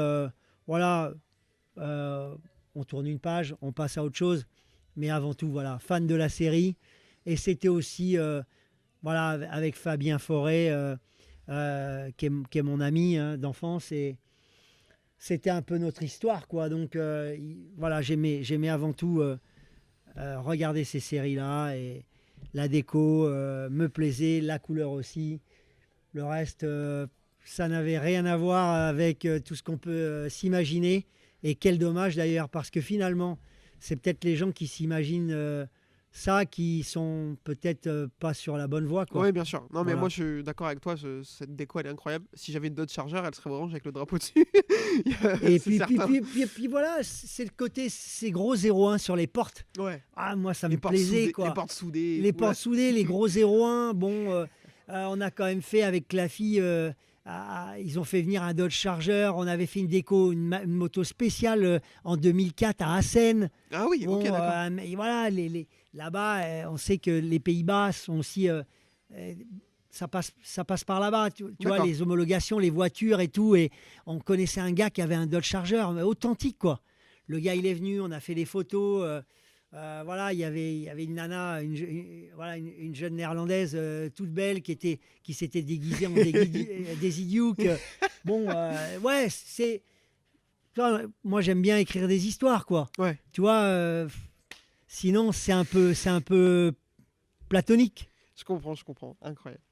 voilà, on tourne une page, on passe à autre chose. Mais avant tout, voilà, fan de la série. Et c'était aussi, voilà, avec Fabien Forêt, qui est mon ami d'enfance, et c'était un peu notre histoire, quoi. Donc voilà, j'aimais avant tout regarder ces séries-là, et la déco me plaisait, la couleur aussi. Le reste, ça n'avait rien à voir avec tout ce qu'on peut s'imaginer. Et quel dommage d'ailleurs, parce que finalement, c'est peut-être les gens qui s'imaginent ça, qui sont peut-être pas sur la bonne voie, quoi. Oui, bien sûr. Non, mais Voilà. moi, je suis d'accord avec toi. Cette déco, elle est incroyable. Si j'avais une Dodge Charger, elle serait orange avec le drapeau dessus. Et C'est certain. puis voilà, c'est le côté, ces gros 01 sur les portes. Ouais. Ah, moi, ça Les me portes plaisait, soudées, quoi. les portes soudées. Les tout, portes soudées, les gros 01. Bon, on a quand même fait avec la fille, ils ont fait venir un Dodge Charger. On avait fait une déco, une moto spéciale en 2004 à Assen. Ah oui, Bon, ok, d'accord. et voilà, là-bas, on sait que les Pays-Bas sont aussi. Ça passe par là-bas, tu vois, D'accord. les homologations, les voitures et tout. Et on connaissait un gars qui avait un Dodge Charger, mais authentique, quoi. Le gars, il est venu, on a fait des photos. Voilà, il y avait une nana, une jeune néerlandaise toute belle qui s'était déguisée en Daisy Duke. Bon, ouais, c'est. Tu vois, moi, j'aime bien écrire des histoires, quoi. Ouais. Tu vois, sinon, c'est un peu platonique. Je comprends. Incroyable.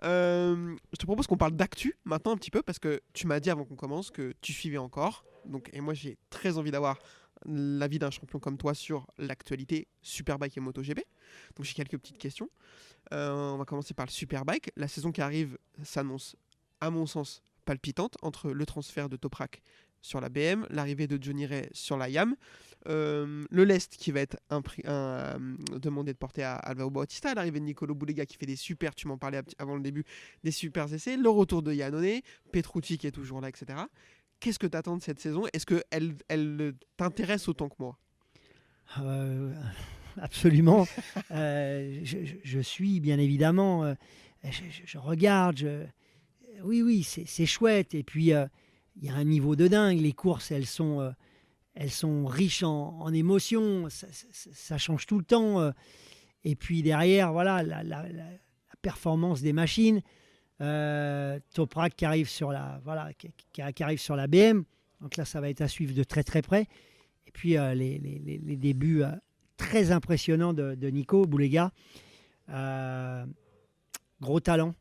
Je te propose qu'on parle d'actu maintenant un petit peu, parce que tu m'as dit avant qu'on commence que tu suivais encore. Donc, et moi, j'ai très envie d'avoir l'avis d'un champion comme toi sur l'actualité Superbike et MotoGP. Donc, j'ai quelques petites questions. On va commencer par le Superbike. La saison qui arrive s'annonce, à mon sens, palpitante, entre le transfert de Toprak sur la BM, l'arrivée de Johnny Ray sur la YAM, le Lest qui va être demandé de porter à Alvaro Bautista, l'arrivée de Nicolo Bulega qui fait des super, tu m'en parlais avant le début, des super essais, le retour de Iannone, Petrucci qui est toujours là, etc. Qu'est-ce que tu attends de cette saison? Est-ce qu'elle t'intéresse autant que moi? Absolument. Je suis, bien évidemment. Je regarde. Oui, c'est chouette. Et puis, il y a un niveau de dingue. Les courses, elles sont riches en émotions. Ça change tout le temps. Et puis derrière, voilà, la performance des machines. Toprak qui arrive sur qui arrive sur la BM. Donc là, ça va être à suivre de très très près. Et puis les débuts très impressionnants de Nico Bulega. Gros talent.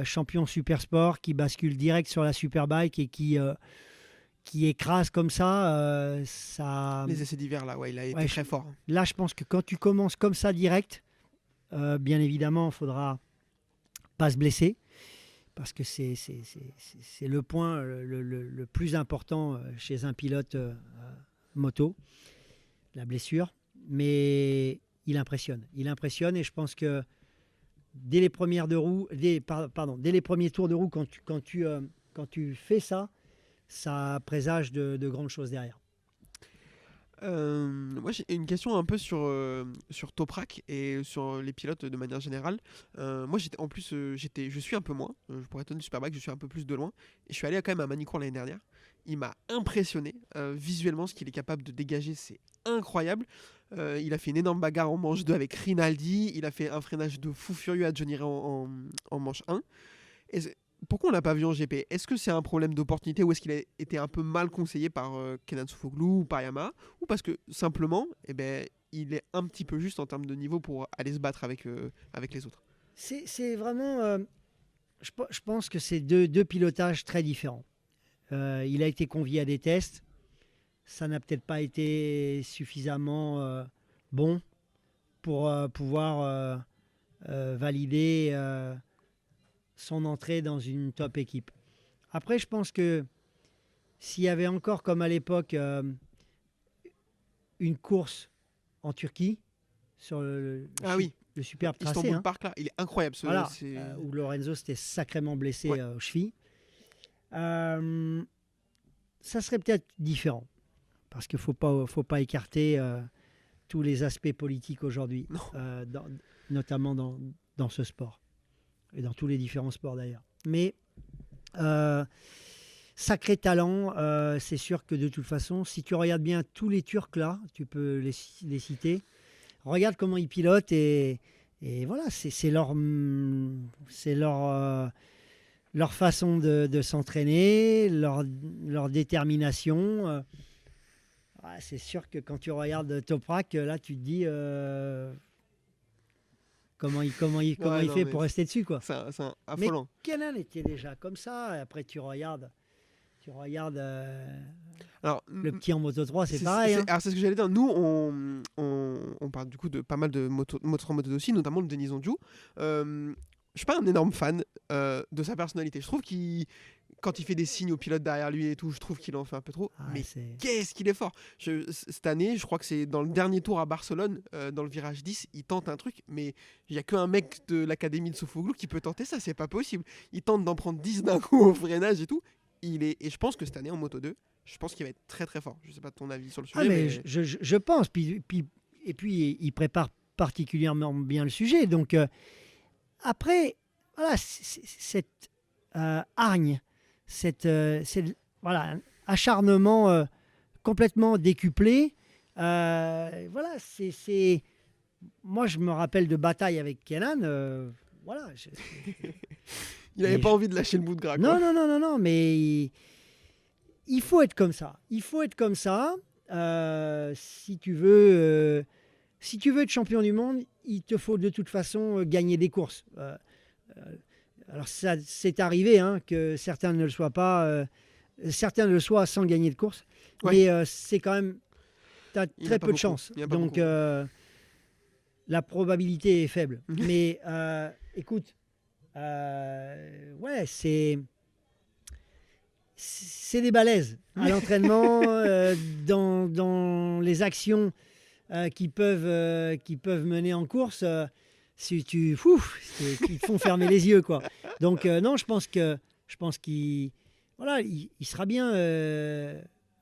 Champion super sport qui bascule direct sur la Superbike et qui écrase comme ça. Les essais d'hiver, là, ouais, il a été très fort. Là, je pense que quand tu commences comme ça direct, bien évidemment, il ne faudra pas se blesser, parce que c'est le point le plus important chez un pilote moto, la blessure. Mais il impressionne et je pense que dès les premières de roue, dès les premiers tours de roue, quand tu fais ça, ça présage de grandes choses derrière. Moi j'ai une question un peu sur Toprak et sur les pilotes de manière générale. Moi je suis un peu moins, pour être honnête, Superbike je suis un peu plus de loin, et je suis allé quand même à Manicourt l'année dernière. Il m'a impressionné visuellement, ce qu'il est capable de dégager, c'est incroyable. Il a fait une énorme bagarre en manche 2 avec Rinaldi, il a fait un freinage de fou furieux à Johnny Ray en manche 1. Pourquoi on l'a pas vu en GP? Est-ce que c'est un problème d'opportunité, ou est-ce qu'il a été un peu mal conseillé par Kenan Sofuoglu ou par Yamaha, ou parce que simplement il est un petit peu juste en termes de niveau pour aller se battre avec les autres? C'est vraiment... je pense que c'est deux pilotages très différents. Il a été convié à des tests. Ça n'a peut-être pas été suffisamment bon pour pouvoir valider son entrée dans une top équipe. Après, je pense que s'il y avait encore, comme à l'époque, une course en Turquie, sur le superbe tracé, Istanbul Park, là, il est incroyable. Où Lorenzo s'était sacrément blessé aux chevilles. Ça serait peut-être différent, parce qu'il ne faut pas écarter tous les aspects politiques aujourd'hui, notamment dans ce sport, et dans tous les différents sports d'ailleurs. Mais sacré talent, c'est sûr que de toute façon, si tu regardes bien tous les Turcs là, tu peux les citer, regarde comment ils pilotent, et voilà, c'est leur façon de s'entraîner, leur détermination. C'est sûr que quand tu regardes Toprak, là, tu te dis comment il fait pour rester dessus, quoi. C'est affolant. Mais Kenan était déjà comme ça. Et après, tu regardes le petit en Moto 3, c'est pareil. Alors, c'est ce que j'allais dire. Nous, on parle du coup de pas mal de motos en Moto 2 aussi, notamment de Denis Ondiou. Je suis pas un énorme fan de sa personnalité. Je trouve quand il fait des signes aux pilotes derrière lui et tout, je trouve qu'il en fait un peu trop. Mais qu'est-ce qu'il est fort! Cette année, je crois que c'est dans le dernier tour à Barcelone, dans le virage 10, il tente un truc, mais il n'y a qu'un mec de l'académie de Sofuoglu qui peut tenter ça, c'est pas possible. Il tente d'en prendre 10 d'un coup au freinage et tout. Et je pense que cette année en Moto 2, je pense qu'il va être très très fort. Je sais pas ton avis sur le sujet. Mais je pense. Et puis, il prépare particulièrement bien le sujet. Donc, après, voilà, cette hargne, un acharnement complètement décuplé. Voilà, moi, je me rappelle de batailles avec Kenan. Voilà. Il n'avait pas envie de lâcher le bout de gras. Non, mais il faut être comme ça. Il faut être comme ça. Si tu veux être champion du monde, il te faut de toute façon gagner des courses. Alors ça, c'est arrivé que certains ne le soient pas, certains le soient sans gagner de course, mais c'est quand même, tu as très peu de chance. Donc la probabilité est faible. Mais écoute, c'est des balaises à l'entraînement, dans les actions qui peuvent mener en course. Si ils te font fermer les yeux, quoi. Donc non, je pense qu'il sera bien,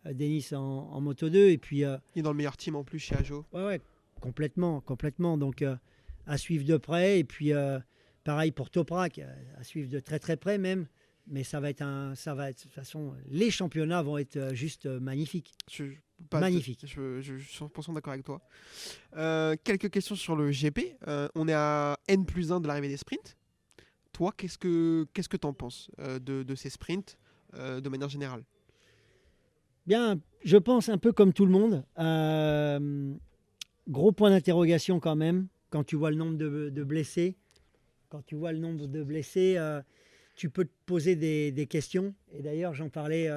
Denis en Moto 2, et puis il est dans le meilleur team en plus chez Ajo. Ouais, complètement. Donc à suivre de près, et puis pareil pour Toprak, à suivre de très très près même. Mais ça va être de toute façon, les championnats vont être juste magnifiques. Magnifique. Je suis 100% d'accord avec toi. Quelques questions sur le GP. On est à N+1 de l'arrivée des sprints. Toi, qu'est-ce que tu en penses de ces sprints de manière générale? Bien, je pense un peu comme tout le monde. Gros point d'interrogation quand même, quand tu vois le nombre de blessés. Tu peux te poser des questions. Et d'ailleurs, j'en parlais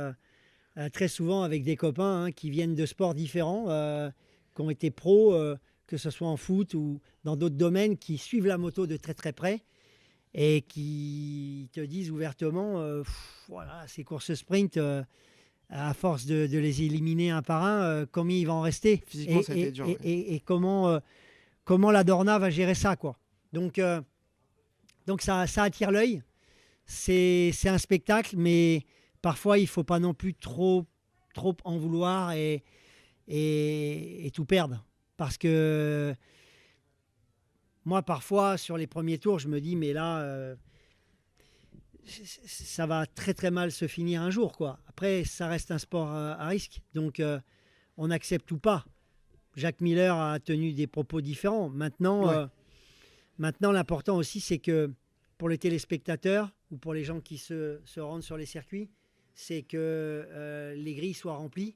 très souvent avec des copains qui viennent de sports différents, qui ont été pros, que ce soit en foot ou dans d'autres domaines, qui suivent la moto de très très près et qui te disent ouvertement, voilà, ces courses sprint, à force de les éliminer un par un, combien il va en rester? Physiquement, ça a été dur. Et comment la Dorna va gérer ça, quoi. Donc, Donc ça attire l'œil. C'est un spectacle, mais parfois il ne faut pas non plus trop en vouloir et tout perdre. Parce que moi, parfois, sur les premiers tours, je me dis, mais là, ça va très très mal se finir un jour, quoi. Après, ça reste un sport à risque, donc on accepte ou pas. Jacques Miller a tenu des propos différents. Maintenant, l'important aussi, c'est que pour les téléspectateurs ou pour les gens qui se rendent sur les circuits, c'est que les grilles soient remplies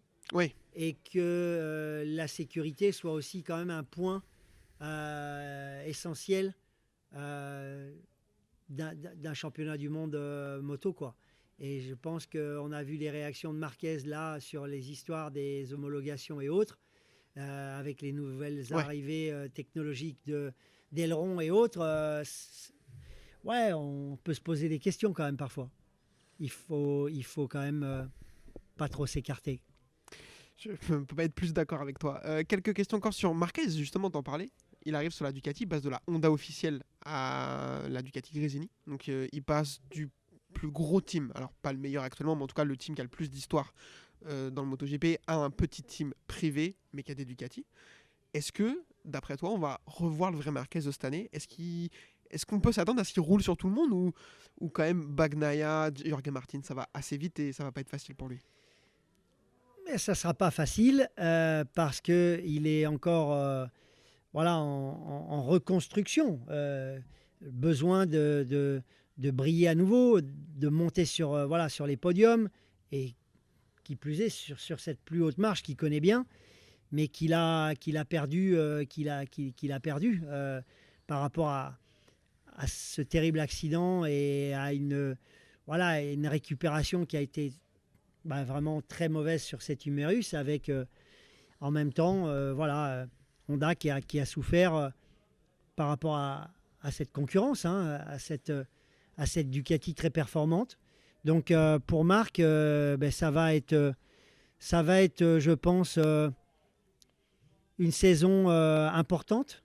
et que la sécurité soit aussi quand même un point essentiel d'un championnat du monde moto, quoi. Et je pense qu'on a vu les réactions de Marquez là sur les histoires des homologations et autres, avec les nouvelles arrivées technologiques d'ailerons et autres. On peut se poser des questions quand même parfois. Il faut quand même pas trop s'écarter. Je ne peux pas être plus d'accord avec toi. Quelques questions encore sur Marquez, justement, t'en parlais. Il arrive sur la Ducati, il passe de la Honda officielle à la Ducati Gresini. Donc il passe du plus gros team, alors pas le meilleur actuellement, mais en tout cas le team qui a le plus d'histoire dans le MotoGP, à un petit team privé, mais qui a des Ducati. Est-ce que, d'après toi, on va revoir le vrai Marquez de cette année ? Est-ce qu'on peut s'attendre à ce qu'il roule sur tout le monde ou quand même Bagnaia, Jorge Martin, ça va assez vite et ça va pas être facile pour lui ? Mais ça ne sera pas facile parce qu'il est encore en reconstruction. Besoin de briller à nouveau, de monter sur les podiums et qui plus est sur cette plus haute marche qu'il connaît bien, mais qu'il a perdu par rapport à ce terrible accident et à une récupération qui a été vraiment très mauvaise sur cet humérus, avec en même temps Honda qui a souffert par rapport à cette concurrence, à cette Ducati très performante. Donc pour Marc, ça va être, je pense, une saison importante,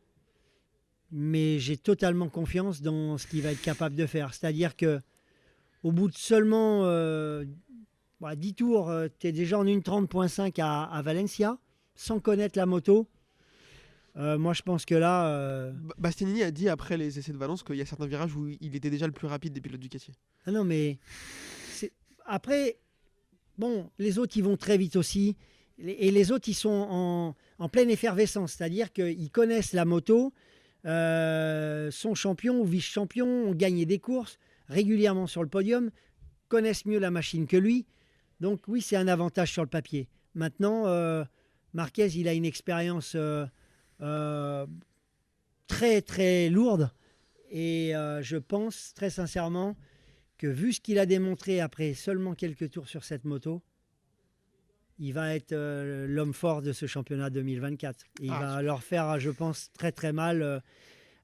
mais j'ai totalement confiance dans ce qu'il va être capable de faire. C'est-à-dire que au bout de seulement 10 tours, tu es déjà en 1:30.5 à Valencia, sans connaître la moto. Moi, je pense que là... Bastianini a dit après les essais de Valence qu'il y a certains virages où il était déjà le plus rapide des pilotes Ducati. Ah non, mais... Après, les autres, ils vont très vite aussi. Et les autres, ils sont en pleine effervescence. C'est-à-dire qu'ils connaissent la moto, sont champions ou vice-champions, ont gagné des courses régulièrement sur le podium, connaissent mieux la machine que lui. Donc oui, c'est un avantage sur le papier. Maintenant, Marquez, il a une expérience très très lourde et je pense très sincèrement que vu ce qu'il a démontré après seulement quelques tours sur cette moto, il va être l'homme fort de ce championnat 2024. Il va leur faire, je pense, très très mal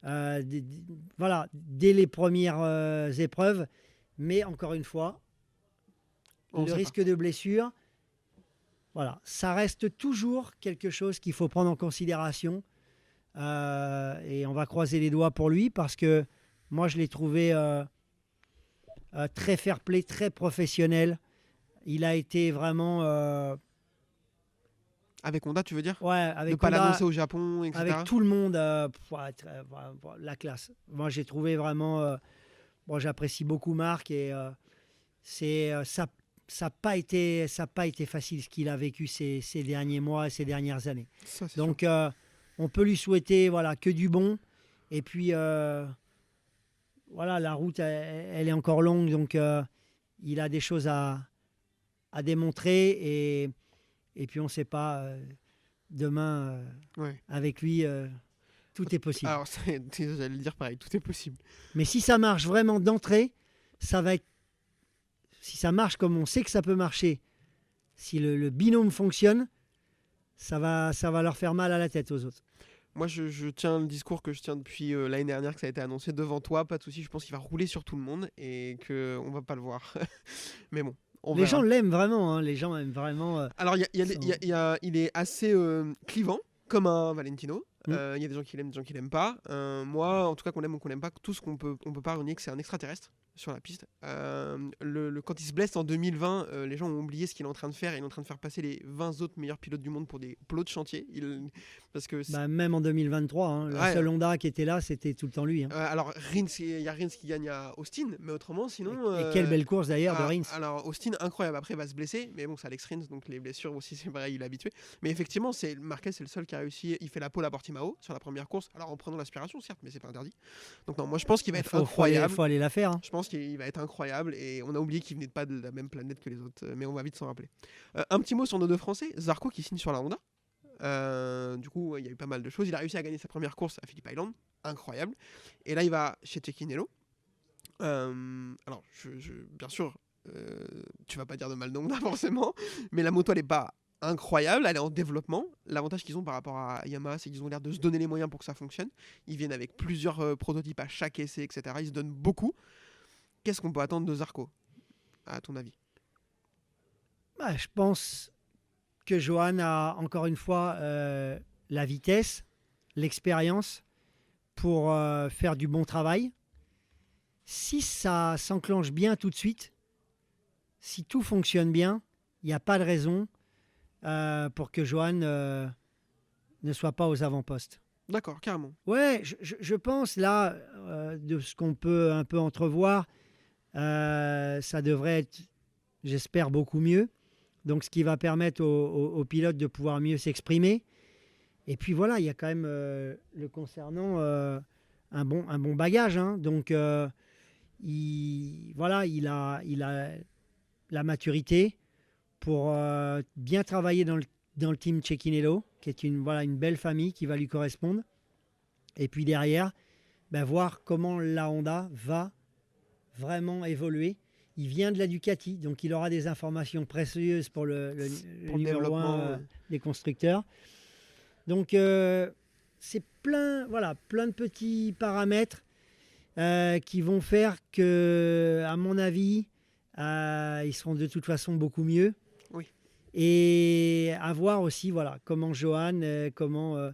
dès les premières épreuves. Mais encore une fois, le risque de blessure, ça reste toujours quelque chose qu'il faut prendre en considération. Et on va croiser les doigts pour lui parce que moi, je l'ai trouvé très fair-play, très professionnel. Il a été vraiment... Avec Honda, tu veux dire ? Ouais, avec ne pas Honda, l'annoncer au Japon, etc. Avec tout le monde, la classe. Moi, j'ai trouvé vraiment... j'apprécie beaucoup Marc et ça n'a pas été facile ce qu'il a vécu ces derniers mois, ces dernières années. Ça, donc, on peut lui souhaiter que du bon. Et puis, la route, elle est encore longue. Donc, il a des choses à démontrer. Et puis, on ne sait pas, demain, avec lui, tout est possible. Alors, j'allais le dire pareil, tout est possible. Mais si ça marche vraiment d'entrée, ça va être... Si ça marche comme on sait que ça peut marcher, si le binôme fonctionne, ça va leur faire mal à la tête aux autres. Moi, je tiens le discours que je tiens depuis l'année dernière, que ça a été annoncé devant toi, pas de souci. Je pense qu'il va rouler sur tout le monde et qu'on ne va pas le voir. Mais bon, on verra. Les gens l'aiment vraiment, les gens aiment vraiment... Alors, il est assez clivant, comme un Valentino. Il y a des gens qui l'aiment, des gens qui l'aiment pas. Moi, en tout cas, qu'on aime ou qu'on n'aime pas, tout ce qu'on peut pas renier que c'est un extraterrestre sur la piste. Quand il se blesse en 2020, les gens ont oublié ce qu'il est en train de faire. Il est en train de faire passer les 20 autres meilleurs pilotes du monde pour des plots de chantier. Parce que Même en 2023, hein, le seul Honda qui était là, c'était tout le temps lui. Hein. alors, il y a Rins qui gagne à Austin, mais autrement, sinon... Et quelle belle course d'ailleurs de Rins. Alors, Austin, incroyable. Après, il va se blesser, mais bon, c'est Alex Rins, donc les blessures aussi, c'est vrai, il est habitué. Mais effectivement, Marquez, c'est le seul qui a réussi. Il fait la pole à Portimao sur la première course. Alors, en prenant l'aspiration, certes, mais c'est pas interdit. Donc, non, moi, je pense qu'il va être incroyable. Il faut aller la faire. Hein. Je pense qu'il va être incroyable et on a oublié qu'il venait pas de la même planète que les autres, mais on va vite s'en rappeler. Un petit mot sur nos deux Français, Zarco qui signe sur la Honda. Du coup, il y a eu pas mal de choses. Il a réussi à gagner sa première course à Phillip Island, incroyable. Et là, il va chez Cecchinello. Alors, bien sûr, tu vas pas dire de mal de Honda forcément, mais la moto elle est pas incroyable, elle est en développement. L'avantage qu'ils ont par rapport à Yamaha, c'est qu'ils ont l'air de se donner les moyens pour que ça fonctionne. Ils viennent avec plusieurs prototypes à chaque essai, etc. Ils se donnent beaucoup. Qu'est-ce qu'on peut attendre de Zarco, à ton avis? Je pense que Johan a encore une fois la vitesse, l'expérience pour faire du bon travail. Si ça s'enclenche bien tout de suite, si tout fonctionne bien, il n'y a pas de raison pour que Johan ne soit pas aux avant-postes. D'accord, carrément. Ouais, je pense là, de ce qu'on peut un peu entrevoir, ça devrait être, j'espère, beaucoup mieux. Donc, ce qui va permettre aux pilotes de pouvoir mieux s'exprimer. Et puis voilà, il y a quand même le concernant un bon bagage. Hein. Donc, il a la maturité pour bien travailler dans le team Cecchinello, qui est une belle famille qui va lui correspondre. Et puis derrière, voir comment la Honda va vraiment évoluer. Il vient de la Ducati, donc il aura des informations précieuses pour le numéro 1 des constructeurs. Donc c'est plein de petits paramètres qui vont faire que, à mon avis, ils seront de toute façon beaucoup mieux. Oui. Et à voir aussi comment Johan, comment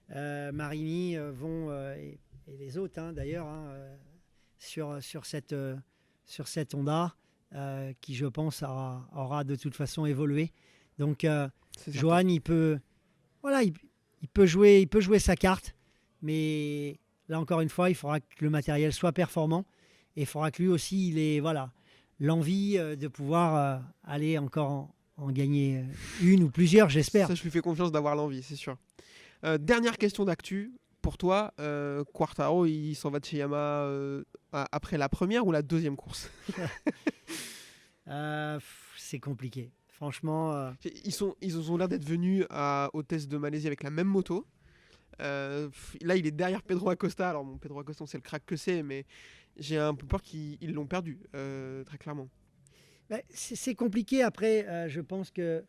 Marini vont, et les autres d'ailleurs, sur cette Honda qui, je pense, aura de toute façon évolué. Donc, Johan, il peut jouer sa carte, mais là, encore une fois, il faudra que le matériel soit performant et il faudra que lui aussi, il ait l'envie de pouvoir aller encore en gagner une ou plusieurs, j'espère. Ça, je lui fais confiance d'avoir l'envie, c'est sûr. Dernière question d'actu. Pour toi, Quartararo, il s'en va de chez Yamaha après la première ou la deuxième course? C'est compliqué. Franchement... Ils ont l'air d'être venus au test de Malaisie avec la même moto. Là, il est derrière Pedro Acosta. Alors, Pedro Acosta, on sait le crack que c'est, mais j'ai un peu peur qu'ils l'ont perdu, très clairement. C'est compliqué. Après, je pense que...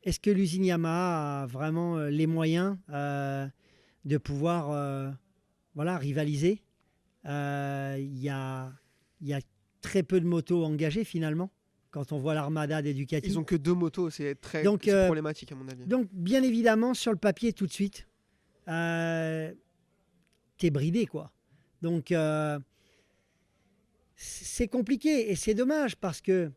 est-ce que l'usine Yamaha a vraiment les moyens de pouvoir rivaliser? Il y a très peu de motos engagées finalement, quand on voit l'armada des Ducati. Ils n'ont que 2 motos, c'est problématique à mon avis. Donc bien évidemment, sur le papier tout de suite, t'es bridé quoi. Donc c'est compliqué et c'est dommage parce que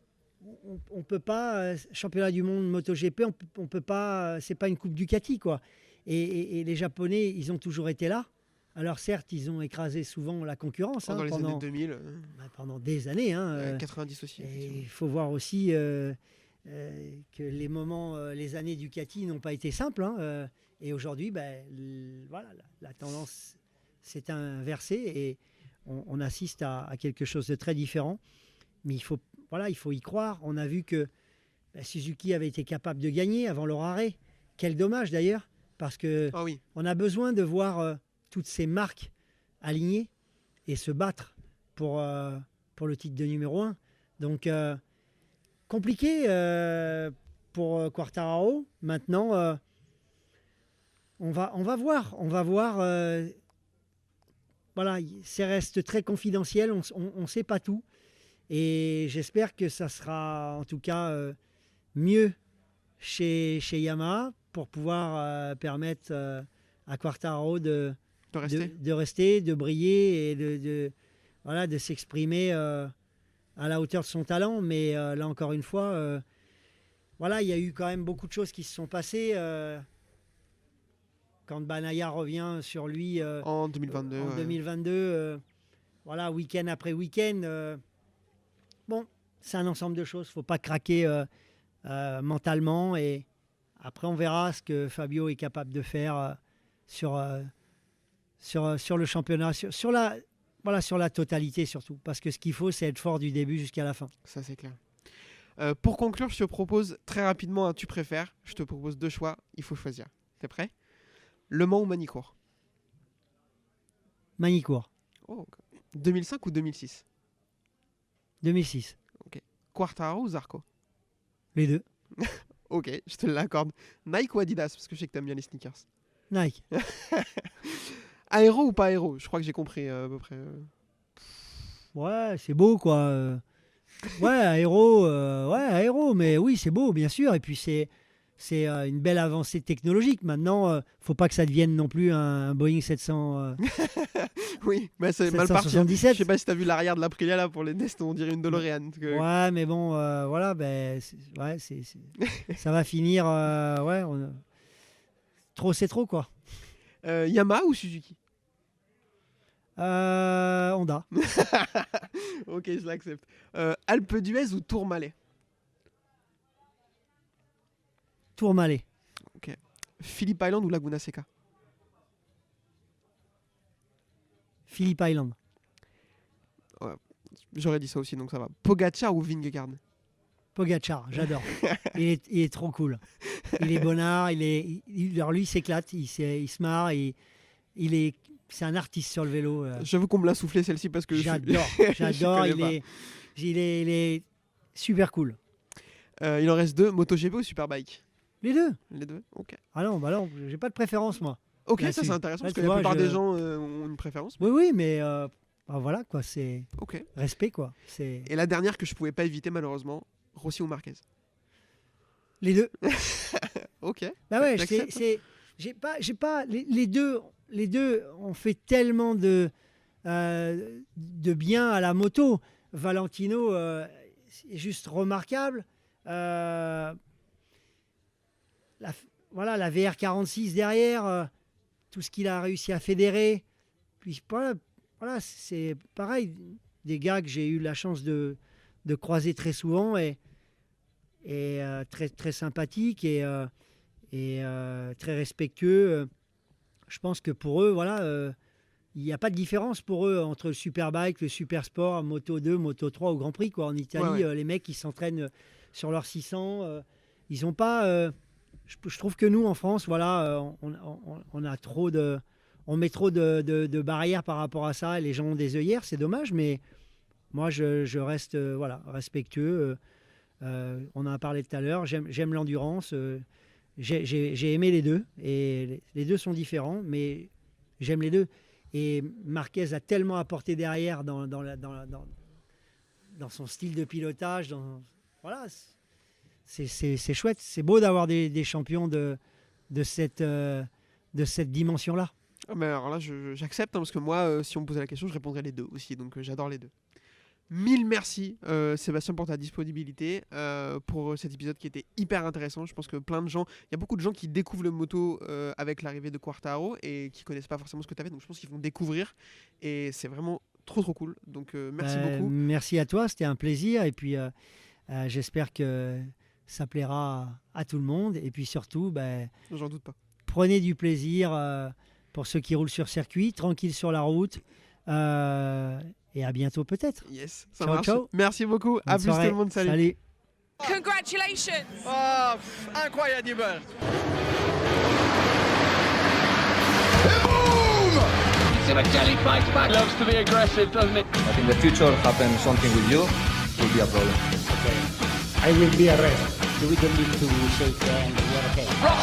on peut pas, championnat du monde MotoGP, on peut pas, c'est pas une coupe Ducati quoi. Et les Japonais, ils ont toujours été là. Alors certes, ils ont écrasé souvent la concurrence pendant les années 2000. Pendant des années. 90 aussi. Il faut voir aussi que les années Ducati n'ont pas été simples. Et aujourd'hui, la tendance s'est inversée et on assiste à quelque chose de très différent. Mais il faut y croire. On a vu que Suzuki avait été capable de gagner avant leur arrêt. Quel dommage d'ailleurs, parce que on a besoin de voir toutes ces marques alignées et se battre pour le titre de numéro 1. Donc, compliqué pour Quartararo. Maintenant, on va voir. Ça reste très confidentiel. On ne sait pas tout. Et j'espère que ça sera en tout cas mieux chez Yamaha pour pouvoir permettre à Quartararo De rester. de rester, de briller et de s'exprimer à la hauteur de son talent. Mais là, encore une fois, il y a eu quand même beaucoup de choses qui se sont passées. Quand Banaya revient sur lui En 2022. en ouais. 2022, week-end après week-end, c'est un ensemble de choses. Il ne faut pas craquer mentalement. Et après, on verra ce que Fabio est capable de faire sur le championnat, sur la totalité surtout. Parce que ce qu'il faut, c'est être fort du début jusqu'à la fin. Ça, c'est clair. Pour conclure, je te propose très rapidement un tu préfères. Je te propose 2 choix. Il faut choisir. T'es prêt? Le Mans ou Manicourt? Manicourt, Oh, 2005 ou 2006? 2006. Quartararo ou Zarco? Les deux. Ok, je te l'accorde. Nike ou Adidas? Parce que je sais que t'aimes bien les sneakers. Nike. Aéro ou pas aéro? Je crois que j'ai compris à peu près. Ouais, c'est beau, quoi. Aéro. Mais oui, c'est beau, bien sûr. Et puis, c'est une belle avancée technologique. Maintenant, faut pas que ça devienne non plus un Boeing 700. Oui, mais c'est mal parti. 777. Je sais pas si t'as vu l'arrière de l'Aprilia là pour les tests, on dirait une DeLorean. Ouais, mais bon, ça va finir. Trop, c'est trop, quoi. Yamaha ou Suzuki? Honda. Ok, je l'accepte. Alpe d'Huez ou Tourmalet? Tourmalet. Phillip Island ou Laguna Seca? Phillip Island. J'aurais dit ça aussi, donc ça va. Pogacar ou Vingegaard? Pogacar, j'adore. il est trop cool. Il est bonnard, alors lui, il s'éclate, il se marre, c'est un artiste sur le vélo. J'avoue qu'on me l'a soufflé celle-ci parce que J'adore, connais il est super cool. il en reste 2, MotoGP ou Superbike? Les deux. Les deux. Ok. Ah non, j'ai pas de préférence, moi. Ok, Là-dessus. ça c'est intéressant Là, parce que tu la vois, plupart des gens ont une préférence. Oui, mais voilà, quoi, c'est Ok. respect, quoi. C'est Et la dernière que je pouvais pas éviter malheureusement, Rossi ou Marquez? les deux. Ok. Bah ouais, J'accepte. j'ai pas les deux ont fait tellement de bien à la moto. Valentino c'est juste remarquable. La VR46 derrière, tout ce qu'il a réussi à fédérer. Puis voilà, c'est pareil, des gars que j'ai eu la chance de croiser très souvent et très, très sympathiques et très respectueux. Je pense que pour eux, il n'y a pas de différence pour eux entre le Superbike, le Supersport, Moto 2, Moto 3 au Grand Prix, quoi. En Italie, Ouais. les mecs qui s'entraînent sur leur 600, ils n'ont pas... je trouve que nous, en France, on a trop de... On met trop de barrières par rapport à ça. Et les gens ont des œillères, c'est dommage, mais moi, je reste respectueux. On en a parlé tout à l'heure. J'aime l'endurance. J'ai aimé les deux. Et les deux sont différents, mais j'aime les deux. Et Marquez a tellement apporté derrière dans son style de pilotage. C'est chouette. C'est beau d'avoir des champions de cette dimension-là. Ah, mais alors là, j'accepte parce que moi, si on me posait la question, je répondrais les deux aussi. Donc j'adore les deux. Mille merci Sébastien pour ta disponibilité, pour cet épisode qui était hyper intéressant. Je pense que il y a beaucoup de gens qui découvrent le moto avec l'arrivée de Quartararo et qui connaissent pas forcément ce que tu avais. Donc je pense qu'ils vont découvrir et c'est vraiment trop cool. Donc merci beaucoup. Merci à toi, c'était un plaisir et puis j'espère que ça plaira à tout le monde et puis surtout, J'en doute pas. prenez du plaisir pour ceux qui roulent sur circuit, tranquille sur la route. Et à bientôt peut-être. Yes, ça Ciao, marche. ciao. Merci beaucoup. Bonne À plus soirée. tout le monde. Salut. Salut. Congratulations! Oh, incroyable! Simoncelli fights back. Loves to be aggressive, doesn't it? But in the future, happen something with you, will be a problem. Okay. I will be arrested. We don't need to shake hands. We are okay. Rossi